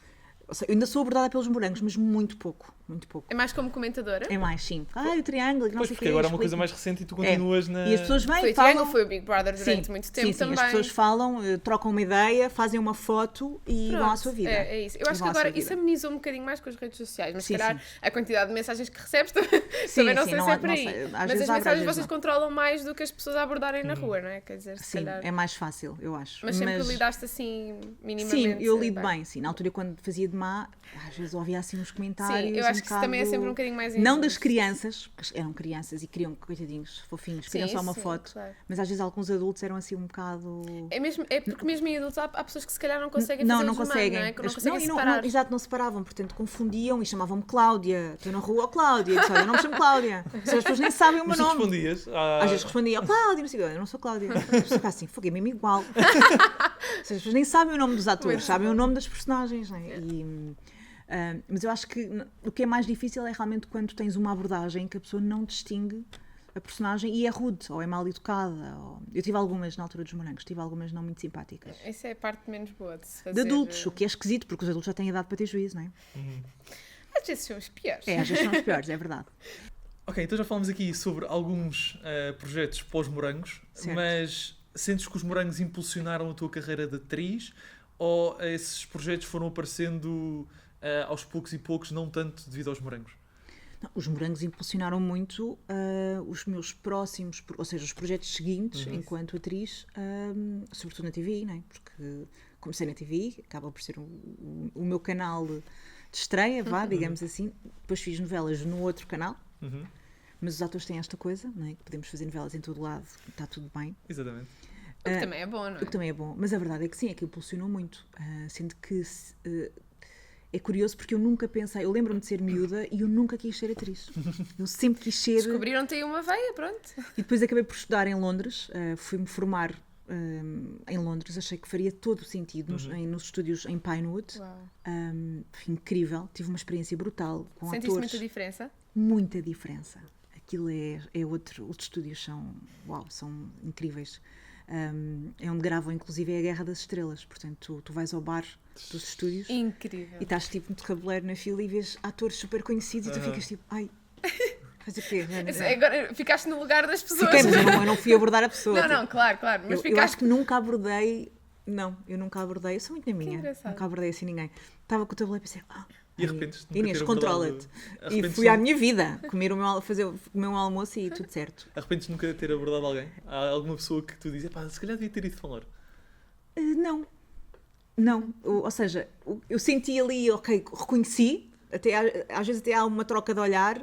Ou seja, eu ainda sou abordada pelos morangos, mas muito pouco. Muito pouco. É mais como comentadora? É mais, sim. O triângulo, que não Pois, sei o porque quê, agora é uma coisa explico. mais recente e tu continuas na... E as pessoas vêm Foi e o Triângulo, falam. foi o Big Brother durante muito tempo sim, também. as pessoas falam, trocam uma ideia, fazem uma foto e vão à sua vida. É isso. Eu E acho que vão à agora sua vida. isso amenizou um bocadinho mais com as redes sociais, mas Sim, se calhar sim. a quantidade de mensagens que recebes também Sim, não sim, sei não se é há- por não aí. sei. Às Mas vezes as abre, às mensagens vezes vocês não. controlam mais do que as pessoas a abordarem na rua, não é? Quer dizer, se Sim, calhar. é mais fácil, eu acho. Mas sempre lidaste assim, minimamente. Sim, eu lido bem, sim. Na altura, quando fazia de má, às vezes ouvia assim uns comentários. Sim, eu acho que isso também é sempre um bocado- bocadinho mais Não injusto. das crianças, porque eram crianças e queriam, coitadinhos, fofinhos, queriam Sim, só uma sim, foto. claro. Mas às vezes alguns adultos eram assim um bocado. É porque mesmo em adultos há pessoas que se calhar não conseguem Não, fazer não o desmame, conseguem. não é? Que não As- conseguem e separar. exato, não separavam, portanto confundiam e chamavam-me Cláudia. Estou na rua, Cláudia. Eu disse, olha, eu não me chamo Cláudia. Ou seja, as pessoas nem sabem o meu Mas tu nome. respondias? Às vezes respondia, Cláudia, não sei o quê, eu não sou Cláudia. As pessoas ficam assim, fogo, é mesmo igual. Ou seja, as pessoas nem sabem o nome dos atores, Muito sabem bom. o nome das personagens. Não é? Mas eu acho que o que é mais difícil é realmente quando tens uma abordagem que a pessoa não distingue a personagem e é rude, ou é mal educada. Eu tive algumas na altura dos morangos, tive algumas não muito simpáticas. Isso é a parte menos boa de se fazer. De adultos, o que é esquisito, porque os adultos já têm idade para ter juízo, não é? Às vezes são os piores. É, às vezes são os piores, é verdade. Ok, então já falamos aqui sobre alguns projetos pós-morangos, Certo. mas sentes que os morangos impulsionaram a tua carreira de atriz ou esses projetos foram aparecendo aos poucos e poucos, não tanto devido aos morangos? Os morangos impulsionaram muito os meus próximos, ou seja, os projetos seguintes, enquanto atriz, sobretudo na TVI, não é? Porque comecei na TVI, acaba por ser o meu canal de estreia, digamos assim. Depois fiz novelas no outro canal, mas os atores têm esta coisa, não é? Que podemos fazer novelas em todo lado, está tudo bem. Exatamente. O que também é bom, não é? O que também é bom, mas a verdade é que sim, é que impulsionou muito, sendo que é curioso porque eu nunca pensei, eu lembro-me de ser miúda e eu nunca quis ser atriz. Eu sempre quis ser... Descobriram-te aí uma veia, pronto. E depois acabei por estudar em Londres, fui-me formar em Londres, achei que faria todo o sentido nos estúdios em Pinewood. Foi incrível, tive uma experiência brutal com Sentiste atores. muita diferença? Muita diferença. Aquilo é outro, os estúdios são incríveis. É onde gravam inclusive a Guerra das Estrelas, portanto tu vais ao bar dos estúdios Incrível. e estás tipo de cabeleiro na fila e vês atores super conhecidos e tu ficas tipo, ai, faz o quê? Agora ficaste no lugar das pessoas. Fiquei, mas eu não fui abordar a pessoa. Não, claro, mas eu ficaste... acho que nunca abordei, eu sou muito na minha, engraçado. nunca abordei assim ninguém. Estava com o tabuleiro e pensei, E arrependes-te de nunca Inês, ter controla-te. abordado- E fui à minha vida, comer o meu almoço e tudo certo. Arrependes-te nunca de ter abordado alguém? Há alguma pessoa que tu dizes, pá, se calhar devia ter ido falar. Não, ou seja, eu senti ali, ok, reconheci, às vezes até há uma troca de olhar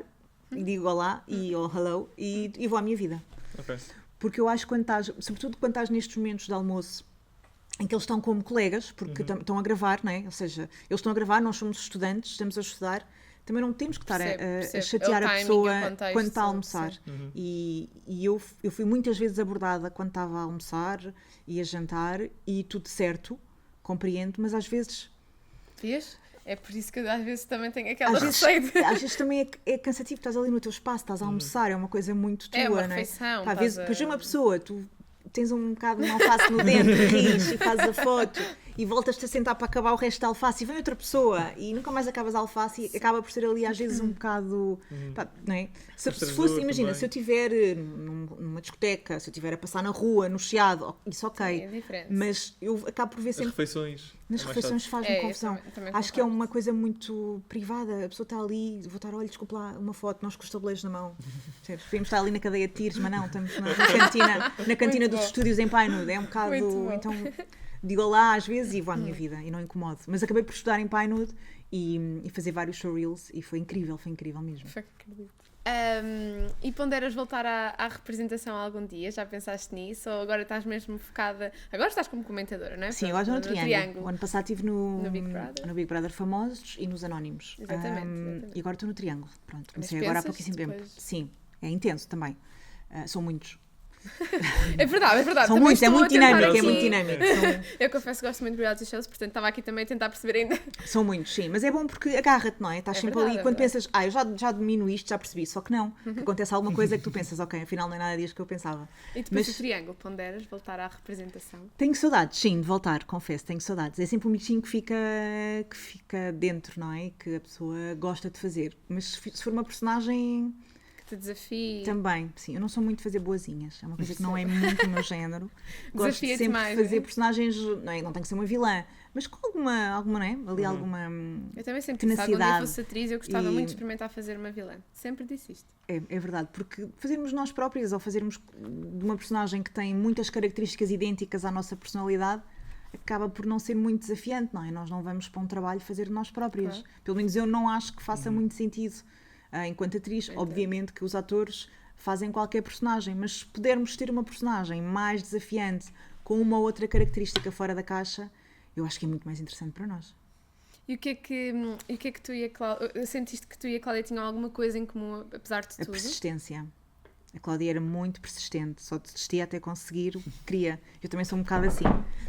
e digo olá e hello e vou à minha vida. Ok. Porque eu acho que sobretudo quando estás nestes momentos de almoço em que eles estão como colegas, porque estão a gravar, não é? Ou seja, eles estão a gravar, nós somos estudantes, estamos a estudar, também não temos que estar a chatear É o a timing, pessoa o contexto, quando está a almoçar. sim. E eu fui muitas vezes abordada quando estava a almoçar e a jantar e tudo certo, compreendo, mas às vezes... Vês? É por isso que às vezes também tenho aquela Às receita. vezes também é cansativo, estás ali no teu espaço, estás a almoçar, é uma coisa muito tua, É uma não é? refeição, Pá, às vezes, estás a- depois vem uma pessoa, tu tens um bocado de uma alface no dente, ris e fazes a foto e voltas-te a sentar para acabar o resto da alface e vem outra pessoa e nunca mais acabas a alface e acaba por ser ali às vezes um bocado, pá, não é? Se fosse, Constrangedor imagina, também. se eu estiver numa discoteca, se eu estiver a passar na rua, no chiado, isso ok, Sim, é diferente. mas eu acabo por ver As sempre refeições. nas é mais refeições chato. faz-me eu confusão. também Acho que é concordo. uma coisa muito privada. A pessoa está ali, vou estar, olha, desculpa lá, uma foto, nós com os tabuleiros na mão. Percebes? Podemos estar ali na cadeia de tiros, mas não, estamos na cantina Muito dos bom. estúdios em Pinewood. É um bocado. Muito bom. Então digo olá às vezes e vou à minha vida e não incomodo. Mas acabei por estudar em Pinewood e fazer vários showreels e foi incrível mesmo. E ponderas voltar à representação algum dia? Já pensaste nisso? Ou agora estás mesmo focada... Agora estás como comentadora, não é? Sim, agora estou no Triângulo. O ano passado estive no Big Brother Famosos e nos Anónimos. Exatamente. E agora estou no Triângulo. Pronto, comecei Mas agora há pensas pouquíssimo tempo. depois? Sim, é intenso também. São muitos. É verdade. São Também muitos, é estou muito a tentar dinâmico, é aqui- muito dinâmico. Eu confesso que gosto muito de reality shows, portanto estava aqui também a tentar perceber ainda. São muitos, sim. Mas é bom porque agarra-te, não é? Estás É sempre verdade, ali. é Quando verdade. pensas, eu já domino isto, já percebi. Só que não. Que acontece alguma coisa que tu pensas, ok, afinal não é nada disto que eu pensava. E depois Mas- o Triângulo, ponderas voltar à representação? Tenho saudades, sim, de voltar, confesso, tenho saudades. É sempre um bichinho que fica dentro, não é? Que a pessoa gosta de fazer. Mas se for uma personagem, Que te desafie? também, sim. Eu não sou muito de fazer boazinhas. É uma coisa que não é muito o meu género. Gosto Desafia-te sempre mais, de fazer não é? personagens, não tem que ser uma vilã, mas com alguma não é? Ali alguma... Eu também sempre disse, algum dia tenacidade. fosse atriz, eu gostava E- muito de experimentar fazer uma vilã. Sempre disse isto. É verdade, porque fazermos nós próprias ou fazermos de uma personagem que tem muitas características idênticas à nossa personalidade acaba por não ser muito desafiante, não é? Nós não vamos para um trabalho fazer de nós próprias. Claro. Pelo menos eu não acho que faça muito sentido. Enquanto atriz, Entendo. obviamente que os atores fazem qualquer personagem, mas se pudermos ter uma personagem mais desafiante, com uma outra característica fora da caixa, eu acho que é muito mais interessante para nós. E o que é que tu e a Cláudia... Sentiste que tu e a Cláudia tinham alguma coisa em comum, apesar de A tudo? persistência. A Cláudia era muito persistente, só desistia até conseguir o que queria. Eu também sou um bocado assim,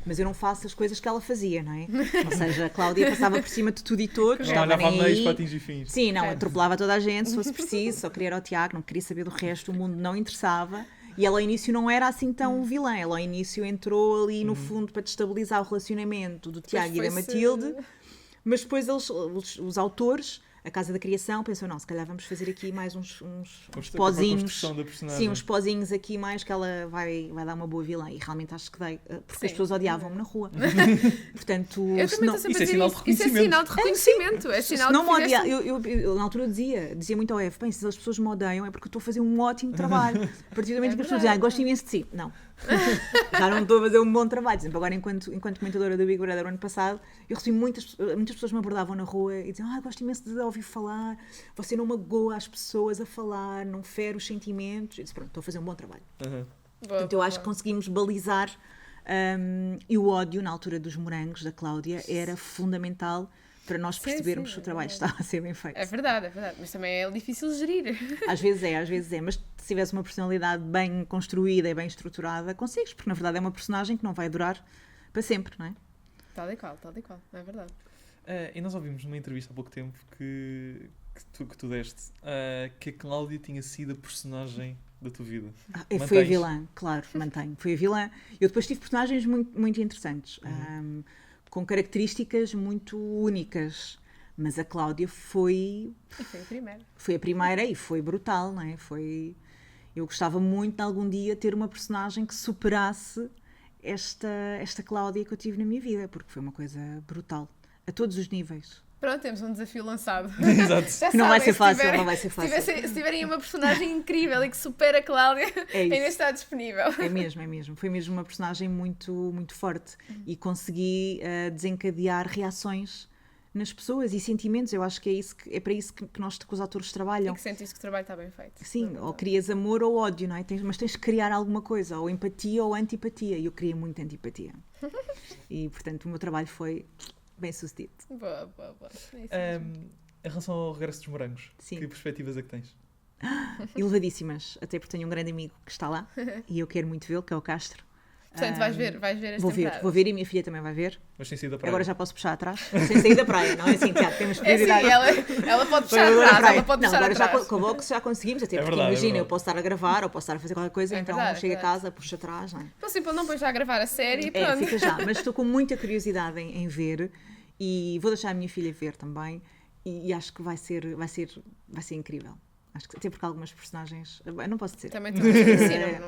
mas eu não faço as coisas que ela fazia, não é? Ou seja, a Cláudia passava por cima de tudo e todos, Não estava olhava a nem meios aí. para atingir fins. Sim, não, É. atropelava toda a gente se fosse preciso, só queria ir ao Tiago, não queria saber do resto, o mundo não interessava. E ela ao início não era assim tão vilã, ela ao início entrou ali no fundo para destabilizar o relacionamento do Tiago e da foi-se- Matilde, mas depois os autores a Casa da Criação, pensou, não, se calhar vamos fazer aqui mais uns A pozinhos. construção da personagem. Sim, uns pozinhos aqui mais que ela vai dar uma boa vilã. E realmente acho que dei, porque Sim. as pessoas odiavam-me na rua. Portanto, Eu se também não, estou sempre isso a é dizer sinal de isso. Isso é sinal de reconhecimento. É se sinal não de me que odia, fizeste... eu na altura dizia muito ao F, bem, se as pessoas me odeiam é porque eu estou a fazer um ótimo trabalho. A partir do momento que as pessoas dizem, gosto imenso de si. Não. Já não estou a fazer um bom trabalho. Por exemplo, agora enquanto comentadora do Big Brother o ano passado, eu recebi muitas pessoas me abordavam na rua e diziam, gosto imenso de ouvir falar, você não magoa as pessoas a falar, não fere os sentimentos. Eu disse, pronto, estou a fazer um bom trabalho. Portanto, eu acho que conseguimos balizar e o ódio na altura dos morangos da Cláudia era fundamental para nós percebermos sim, que o trabalho é estava a ser bem feito. É verdade, mas também é difícil gerir. Às vezes é, mas se tivesse uma personalidade bem construída e bem estruturada, consegues, porque na verdade é uma personagem que não vai durar para sempre, não é? Tal e qual, não é verdade? E nós ouvimos numa entrevista há pouco tempo que tu deste que a Cláudia tinha sido a personagem da tua vida. Foi a Mantens? vilã, claro, mantenho. Foi a vilã. Eu depois tive personagens muito, muito interessantes, com características muito únicas, mas a Cláudia E foi a primeira. foi a primeira e foi brutal, não é? Eu gostava muito de algum dia ter uma personagem que superasse esta Cláudia que eu tive na minha vida, porque foi uma coisa brutal, a todos os níveis. Pronto, temos um desafio lançado. Exato. Já Que não vai sabem, ser fácil, se tiverem- não vai ser fácil. Se tiverem uma personagem incrível e que supera a Cláudia, É isso. ainda está disponível. É mesmo. Foi mesmo uma personagem muito, muito forte e consegui desencadear reações nas pessoas e sentimentos. Eu acho que é para isso que os atores E trabalham. que sentiste que o trabalho está bem feito. Sim, ou crias amor ou ódio, não é? Mas tens de criar alguma coisa, ou empatia ou antipatia. E eu criei muita antipatia. E, portanto, o meu trabalho foi bem sucedido. Boa. É isso mesmo. Em relação ao regresso dos morangos, Sim. que perspectivas é que tens? Elevadíssimas, até porque tenho um grande amigo que está lá e eu quero muito vê-lo, que é o Castro. Portanto, vais ver as temporadas. Vou ver e a minha filha também vai ver. Mas sem sair da praia. Agora já posso puxar atrás, sem sair da praia, não é assim, Tiago, temos É assim, prioridade. ela pode puxar Agora atrás, praia. ela pode Não, puxar agora já atrás. com o box já conseguimos, até É porque verdade, é imagina, eu verdade. posso estar a gravar ou posso estar a fazer qualquer coisa, É então verdade, é chego a verdade. casa, puxo atrás, não é? Então, assim, não pões já a gravar a série e É, pronto. fica já, mas estou com muita curiosidade em ver e vou deixar a minha filha ver também e acho que vai ser incrível. Acho que até porque algumas personagens, bem, não posso dizer. Também sim,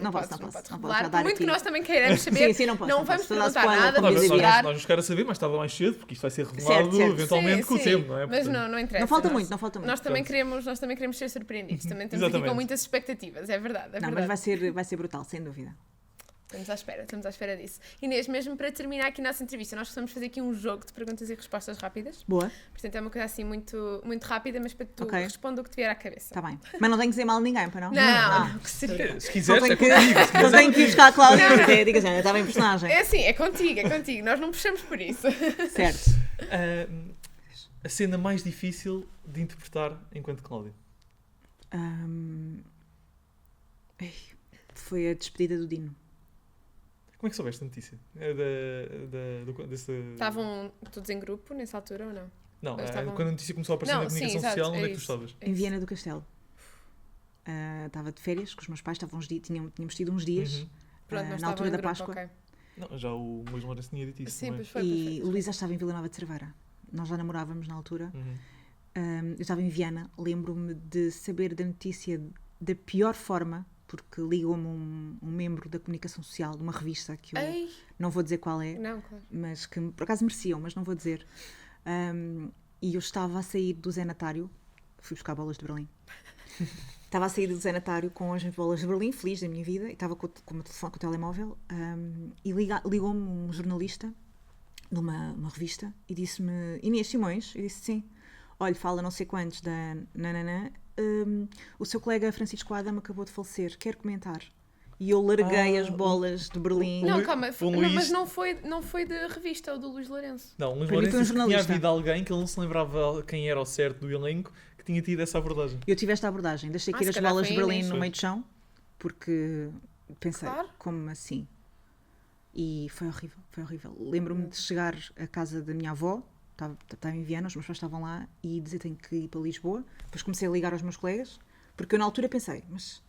Não podes posso já revelar. Por dar muito aqui. que nós também queiramos saber, Sim, não posso, não vamos posso. Estou a dar perguntar spoiler nada, para vamos dizer. esperar. Nós nos queremos saber mais tarde ou mais cedo, porque isto vai ser revelado certo. eventualmente com o tempo, não é? Mas Portanto, não interessa. Não falta Nós- muito, não falta muito. Nós também Pronto. queremos ser surpreendidos. Também estamos aqui com Exatamente. muitas expectativas, é verdade. Não, mas vai ser brutal, sem dúvida. Estamos à espera disso. Inês, mesmo para terminar aqui a nossa entrevista, nós gostamos de fazer aqui um jogo de perguntas e respostas rápidas. Boa, Portanto, é uma coisa assim muito, muito rápida, mas para que tu Ok. responda o que te vier à cabeça. está bem. Mas não tenho que dizer mal a ninguém, para não? Não, que seria. Se Não quiseres, é tenho que, contigo. Se não quiseres, tenho que ir buscar a Cláudia, porque diga assim, estava em personagem. É assim, é contigo. Nós não puxamos por isso. Certo. a cena mais difícil de interpretar enquanto Cláudia. Ei, foi a despedida do Dino. Como é que soubeste a notícia? Desse... Estavam todos em grupo nessa altura ou não? Não, Mas estavam- quando a notícia começou a aparecer Não, na sim, comunicação exato, social, onde é que tu isso. estavas? É Em isso. Viena do Castelo. Estava de férias com os meus pais, tínhamos tido uns dias Uhum. Pronto, mas na altura estavam em da grupo, Páscoa. ok. Não, já o Luís Lourenço tinha dito isso. Sim, não é? pois foi. e perfeito. o Luís já estava em Vila Nova de Cerveira. Nós já namorávamos na altura. Uhum. Eu estava em Viena, lembro-me de saber da notícia da pior forma, porque ligou-me um membro da comunicação social de uma revista que eu Ei, não vou dizer qual é, não, claro. mas que por acaso mereciam, mas não vou dizer. E eu estava a sair do Zé Natário, fui buscar bolas de Berlim. Estava a sair do Zé Natário com as bolas de Berlim, feliz da minha vida, e estava com o meu telefone, com o telemóvel, e ligou-me um jornalista numa revista e disse-me: Inês Simões? Eu disse: sim. Olha, fala não sei quantos da nananã, o seu colega Francisco Adam acabou de falecer, quer comentar? E eu larguei as bolas de Berlim. Não, Lu- calma, o Luís- mas não foi de revista, o do Luís Lourenço. Não, o Luís Para mim foi Lourenço um disse que tinha jornalista. havido alguém que ele não se lembrava quem era ao certo do elenco que tinha tido essa abordagem. Eu tive esta abordagem, deixei cair se as calhar bolas foi de Berlim Inês. no meio do chão, porque pensei, Claro. como assim? E foi horrível, foi horrível. Lembro-me de chegar à casa da minha avó, estava em Viena, os meus pais estavam lá, e dizer tenho que ir para Lisboa. Depois comecei a ligar aos meus colegas, porque eu na altura pensei, mas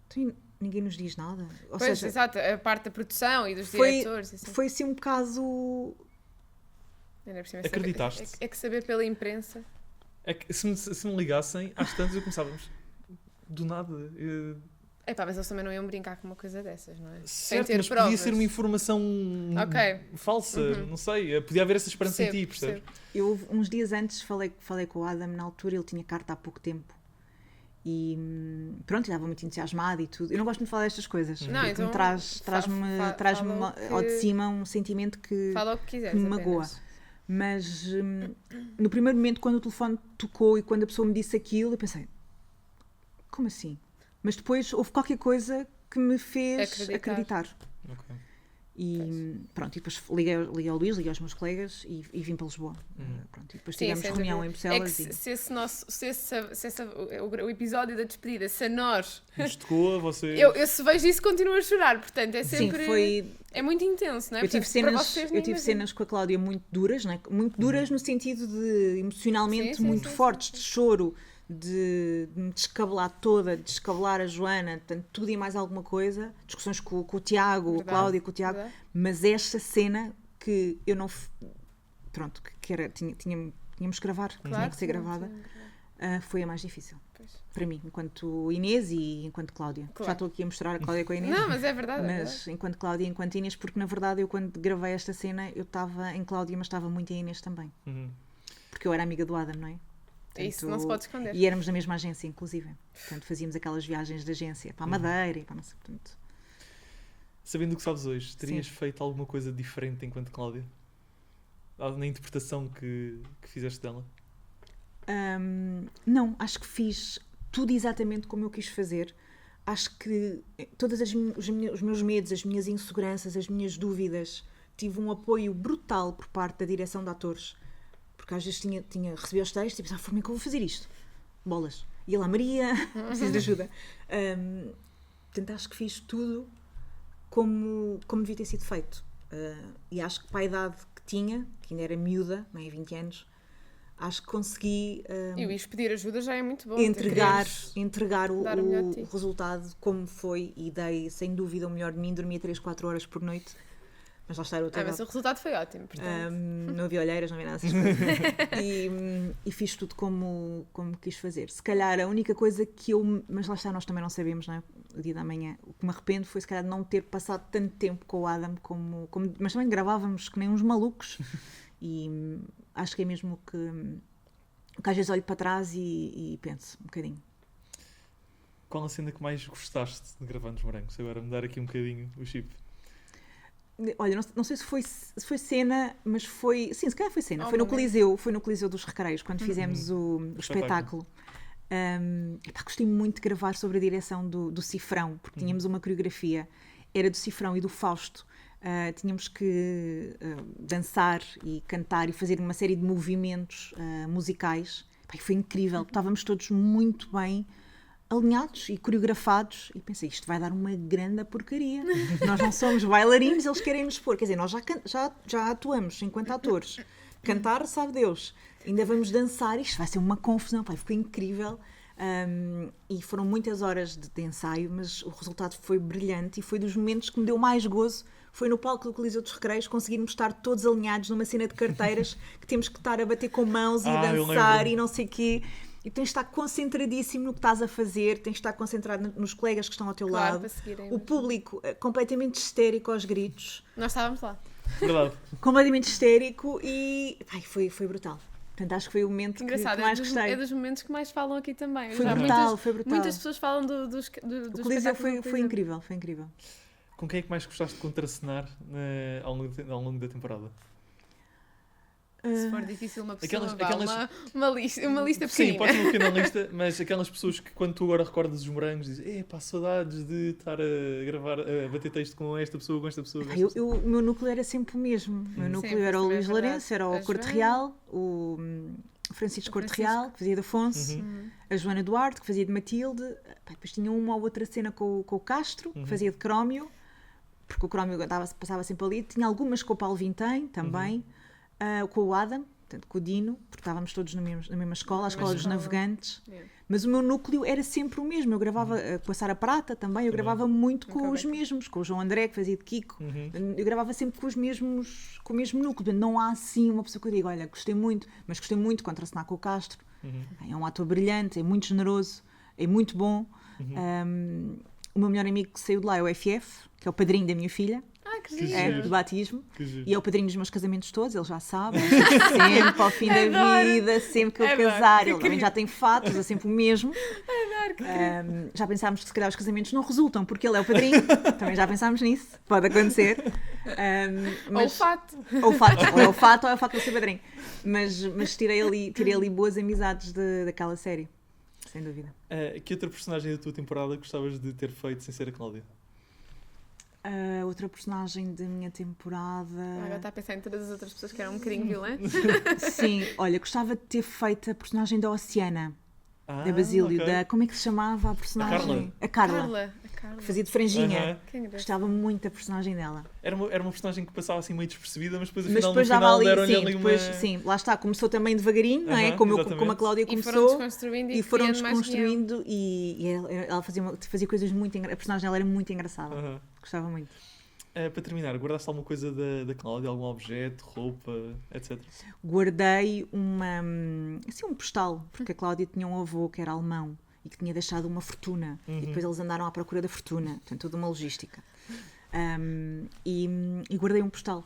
então, ninguém nos diz nada. Ou Pois, seja, exato, a parte da produção e dos foi, diretores. Assim. foi assim um caso. Ainda por cima, Acreditaste? É que saber pela imprensa. É que se me ligassem, às tantas eu começava do nada. Epá, mas eles também não iam brincar com uma coisa dessas, não é? Certo, ter mas provas. podia ser uma informação falsa, não sei. Podia haver essa esperança em ti, percebes? Eu, uns dias antes, falei com o Adam, na altura, ele tinha carta há pouco tempo. E pronto, ele estava muito entusiasmado e tudo. Eu não gosto muito de falar destas coisas, Não, porque então me traz-me ao de cima um sentimento que Fala o que quiseres, me magoa. apenas. Mas no primeiro momento, quando o telefone tocou e quando a pessoa me disse aquilo, eu pensei, como assim? Mas depois houve qualquer coisa que me fez acreditar. Ok. E pronto, e depois liguei ao Luís, liguei aos meus colegas e vim para Lisboa. Pronto, e depois tivemos reunião em Bruxelas. O episódio da despedida, se a nós. Nos tocou a vocês. Eu se vejo isso continuo a chorar, portanto é sempre. Sim, foi. É muito intenso, não é? Eu tive Portanto, cenas com a Cláudia muito duras, não é? Muito duras no sentido de emocionalmente muito fortes, de choro, de me descabelar toda, de descabelar a Joana, portanto, tudo e mais alguma coisa, discussões com o Tiago, Verdade, a Cláudia com o Tiago, verdade. mas esta cena que eu não. Pronto, que era, tínhamos que gravar, tinha que ser gravada, foi a mais difícil. Pois. Para mim, enquanto Inês e enquanto Cláudia. Claro. Já estou aqui a mostrar a Cláudia com a Inês. Não, mas é verdade. Mas enquanto Cláudia e enquanto Inês, porque na verdade eu quando gravei esta cena eu estava em Cláudia, mas estava muito em Inês também. Porque eu era amiga do Adam, não é? Portanto, Isso não se pode esconder. E éramos da mesma agência, inclusive. Portanto, fazíamos aquelas viagens de agência para a Madeira e para não sei, portanto. Sabendo o que sabes hoje, terias feito alguma coisa diferente enquanto Cláudia? Na interpretação que fizeste dela? Não, acho que fiz tudo exatamente como eu quis fazer. Acho que todos os meus medos, as minhas inseguranças, as minhas dúvidas, tive um apoio brutal por parte da direção de atores. Porque às vezes recebia os textos e pensava, como é que eu vou fazer isto? Bolas. E lá, Maria, preciso de ajuda. Portanto, acho que fiz tudo como devia ter sido feito. E acho que para a idade que tinha, que ainda era miúda, não é, 20 anos, acho que consegui E o Is pedir ajuda já é muito bom. entregar o melhor de ti. resultado como foi e dei, sem dúvida, o melhor de mim. Dormia 3-4 horas por noite. Mas lá está, eu Mas o resultado foi ótimo. Portanto. não havia olheiras, não havia nada dessas coisas. E fiz tudo como quis fazer. Se calhar a única coisa que mas lá está, nós também não sabemos, não é? O dia da manhã. O que me arrependo foi se calhar não ter passado tanto tempo com o Adam mas também gravávamos que nem uns malucos. E acho que é mesmo que às vezes olho para trás e penso um bocadinho. Qual a cena que mais gostaste de gravar nos Morangos? Agora mudar aqui um bocadinho o chip. Olha, não sei se foi cena, mas foi... Sim, se calhar foi cena. Foi no Coliseu dos Recreios, quando fizemos o espetáculo. Gostei muito de gravar sobre a direção do Cifrão, porque tínhamos uma coreografia. Era do Cifrão e do Fausto. Tínhamos que dançar e cantar e fazer uma série de movimentos musicais. Foi incrível. Estávamos todos muito bem alinhados e coreografados e pensei, isto vai dar uma grande porcaria. Nós não somos bailarinos, eles querem nos pôr. Quer dizer, nós já atuamos enquanto atores. Cantar, sabe Deus. Ainda vamos dançar, isto vai ser uma confusão. Ficou incrível. E foram muitas horas de ensaio, mas o resultado foi brilhante e foi dos momentos que me deu mais gozo. Foi no palco do Coliseu dos Recreios, conseguirmos estar todos alinhados numa cena de carteiras que temos que estar a bater com mãos e dançar e não sei o quê. E tens de estar concentradíssimo no que estás a fazer, tens de estar concentrado nos colegas que estão ao teu lado. O público completamente histérico aos gritos. Nós estávamos lá. Verdade. Completamente histérico e foi brutal. Portanto, acho que foi o momento que mais gostei. É dos momentos que mais falam aqui também. Foi brutal. Muitas pessoas falam do o Coliseu foi incrível, foi incrível. Com quem é que mais gostaste de contracenar ao longo da temporada? Se for difícil uma pessoa, uma lista pequenina. Sim, pode ser uma pequena lista, mas aquelas pessoas que quando tu agora recordas os Morangos dizem, saudades de estar a gravar, a bater texto com esta pessoa, com esta pessoa. O meu núcleo era sempre o mesmo. O meu núcleo era o Luís Lourenço, era o Corte Real, o Francisco Corte Real, que fazia de Afonso, a Joana Duarte, que fazia de Matilde, depois tinha uma ou outra cena com o Castro, que fazia de Crómio, porque o Crómio passava sempre ali, tinha algumas com o Paulo Vintém também, com o Adam, portanto, com o Dino, porque estávamos todos na mesma escola, a Escola dos Navegantes, mas o meu núcleo era sempre o mesmo. Eu gravava com a Sara Prata também, eu gravava muito com os mesmos, com o João André, que fazia de Kiko, eu gravava sempre com o mesmo núcleo. Não há assim uma pessoa que eu diga, olha, gostei muito, mas gostei muito de contracenar com o Castro, É um ator brilhante, é muito generoso, é muito bom. O meu melhor amigo que saiu de lá é o FF, que é o padrinho da minha filha. Que Que giro. É, giro. de batismo. Que giro. E é o padrinho dos meus casamentos todos, ele já sabe. Sempre ao fim da Adoro. vida, sempre que eu Adoro. casar, Que ele também já querido. tem fatos, é sempre o mesmo. Adoro, que querido. Já pensámos que se calhar os casamentos não resultam porque ele é o padrinho. Também já pensámos nisso, pode acontecer. Ou o fato. Ou é o fato ou é o fato de eu ser padrinho. Mas tirei ali boas amizades daquela série, sem dúvida. Que outra personagem da tua temporada gostavas de ter feito sem ser a Cláudia? Outra personagem da minha temporada. Agora está a pensar em todas as outras pessoas que eram um bocadinho violentas. Sim, olha, gostava de ter feito a personagem da Oceana, da Basílio, ok. como é que se chamava a personagem? A Carla. A Carla. Que fazia de franjinha. Aham. Que engraçado. Gostava muito da personagem dela. Era uma personagem que passava assim meio despercebida, mas depois, Mas afinal, depois no dava final ali, deram-lhe sim, ali depois, uma... sim, lá está, começou também devagarinho, não é? Aham, Como a exatamente. Cláudia E começou. foram desconstruindo E foram criando mais desconstruindo e ela fazia coisas muito engraçadas. A personagem dela era muito engraçada. Aham. Gostava muito. Para terminar, guardaste alguma coisa da Cláudia? Algum objeto, roupa, etc? Guardei um postal, porque a Cláudia tinha um avô que era alemão e que tinha deixado uma fortuna. E depois eles andaram à procura da fortuna. Portanto, toda uma logística. E guardei um postal.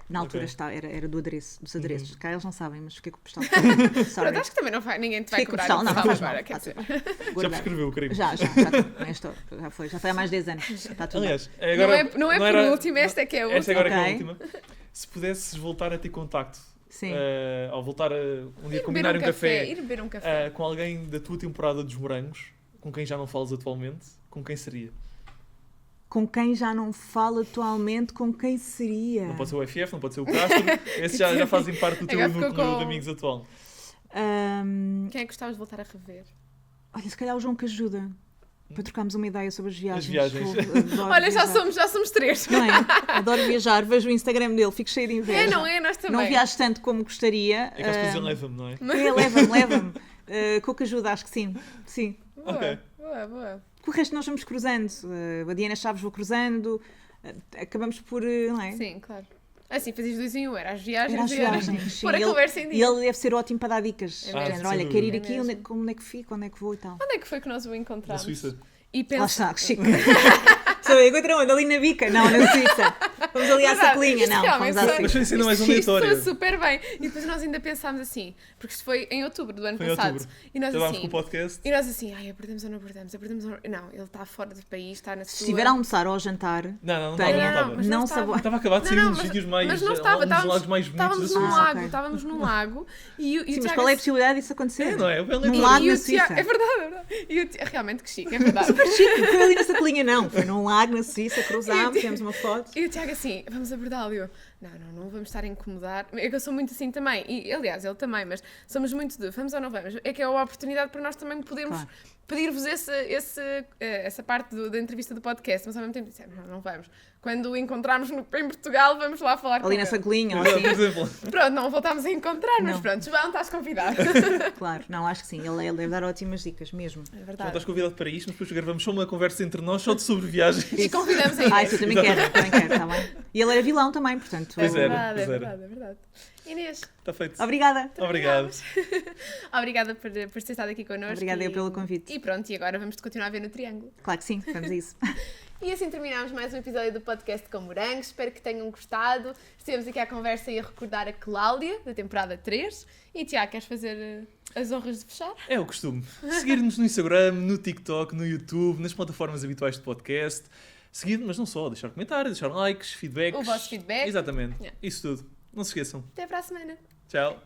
Na altura Ok. era dos adereços. Cá eles não sabem, mas fiquei com o postal. Pronto, Sorry. acho que também não vai, ninguém te vai Fiquei com o cobrar postal, não o postal faz mal. agora, quer dizer. Já Guardei. prescreveu o crime? Já foi há mais de 10 anos. Está tudo bem. Aliás, agora, Não é por era- último, esta é que é a Esta última. agora é que é a Ok. última. Se pudesses voltar a ter contacto, Sim. ou voltar a um dia Ir combinar beber um café, Ir beber um café. com alguém da tua temporada dos Morangos, com quem já não falas atualmente, com quem seria? Com quem já não falo atualmente, com quem seria? Não pode ser o FF, não pode ser o Castro, esses já fazem parte do teu Agora ficou núcleo com- de amigos atual. Quem é que gostavas de voltar a rever? Olha, se calhar o João que ajuda. Para trocarmos uma ideia sobre as viagens. viagens. Adoro Olha, já viajar. somos três. Não é? Adoro viajar, vejo o Instagram dele, fico cheia de inveja. É, não é? Nós também. Não viajo tanto como gostaria. É que às vezes ele leva-me, não é? Leva-me. Com o que ajuda, acho que sim. Sim. Boa, Ok. boa. Com o resto nós vamos cruzando. A Diana Chaves vou cruzando. Acabamos por. Não é? Sim, claro. Assim, fazias 2 em 1, era as viagens Era as e era viagens. pôr a Sim, conversa em E dia. ele deve ser ótimo para dar dicas. É Do mesmo. género, sem olha, quero ir dúvida. aqui, É mesmo. onde é que fico, onde é que vou e tal. Onde é que foi que nós o Na encontramos? Suíça. E Lá pensa... está, que chique. Sou eu, encontrei onde? Ali na Bica? Não, na Suíça. Vamos ali à Verdade, Sacolinha? isto Não, realmente vamos à foi- Mas Suíça. foi assim ainda mais um Isto aleatório. foi super bem. E depois nós ainda pensámos assim, porque isto foi em outubro do ano Foi em passado. outubro. E nós Estávamos assim... com o podcast. E nós assim, ai, abordamos ou não abordamos? Abordamos ou não... Não, ele está fora do país, está na Se sua... estiver a almoçar ou a jantar, Não Tenha- estava. mas não não sabe. estava. Estava acabado de sair Não, um dos mas- sítios mais... mas não estava, um dos lagos mais bonitos da Estávamos num Suíça. lago, ok. estávamos num lago e o sim, mas Tiago qual é a assim- possibilidade disso acontecer? É, não é? Bem Num aleatório. lago E na o Tiago- Suíça. É verdade. E o Tiago- realmente que chique, é verdade. Chique, foi ali na Sacolinha, não. Foi num lago na Suíça, cruzámos, fizemos uma foto. E o Tiago assim, vamos abordá-lo. E eu, não vamos estar a incomodar. É que eu sou muito assim também. E aliás, ele também, mas somos muito de vamos ou não vamos. É que é uma oportunidade para nós também podermos Claro. pedir-vos essa parte da entrevista do podcast. Mas ao mesmo tempo dissemos, não vamos. Quando o encontrarmos em Portugal, vamos lá falar com Ali na ele. Sacolinha, ou Exato, assim. por exemplo. Pronto, não voltámos a encontrar, mas Não. pronto, João, estás convidado. Claro, não, acho que sim. Ele deve dar ótimas dicas, mesmo. É Não verdade. estás convidado para isto, mas depois gravamos só uma conversa entre nós, só de sobre viagens. E convidamos a Inês. Ah, isso eu também quero, está bem? E ele era vilão também, portanto. Pois É era, verdade, é pois era. verdade, é verdade. Inês, Está feito. Obrigada. Obrigado. obrigada por ter estado aqui connosco. Obrigada eu e- pelo convite. E pronto, e agora vamos continuar a ver no Triângulo. Claro que sim, vamos a isso. E assim terminamos mais um episódio do podcast com Morangos. Espero que tenham gostado. Estivemos aqui à conversa e a recordar a Cláudia, da temporada 3. E Tiago, queres fazer as honras de fechar? É o costume. Seguir-nos no Instagram, no TikTok, no YouTube, nas plataformas habituais de podcast. Seguir, mas não só, deixar comentários, deixar likes, feedbacks. O vosso feedback. Exatamente. Yeah. Isso tudo. Não se esqueçam. Até para a semana. Tchau.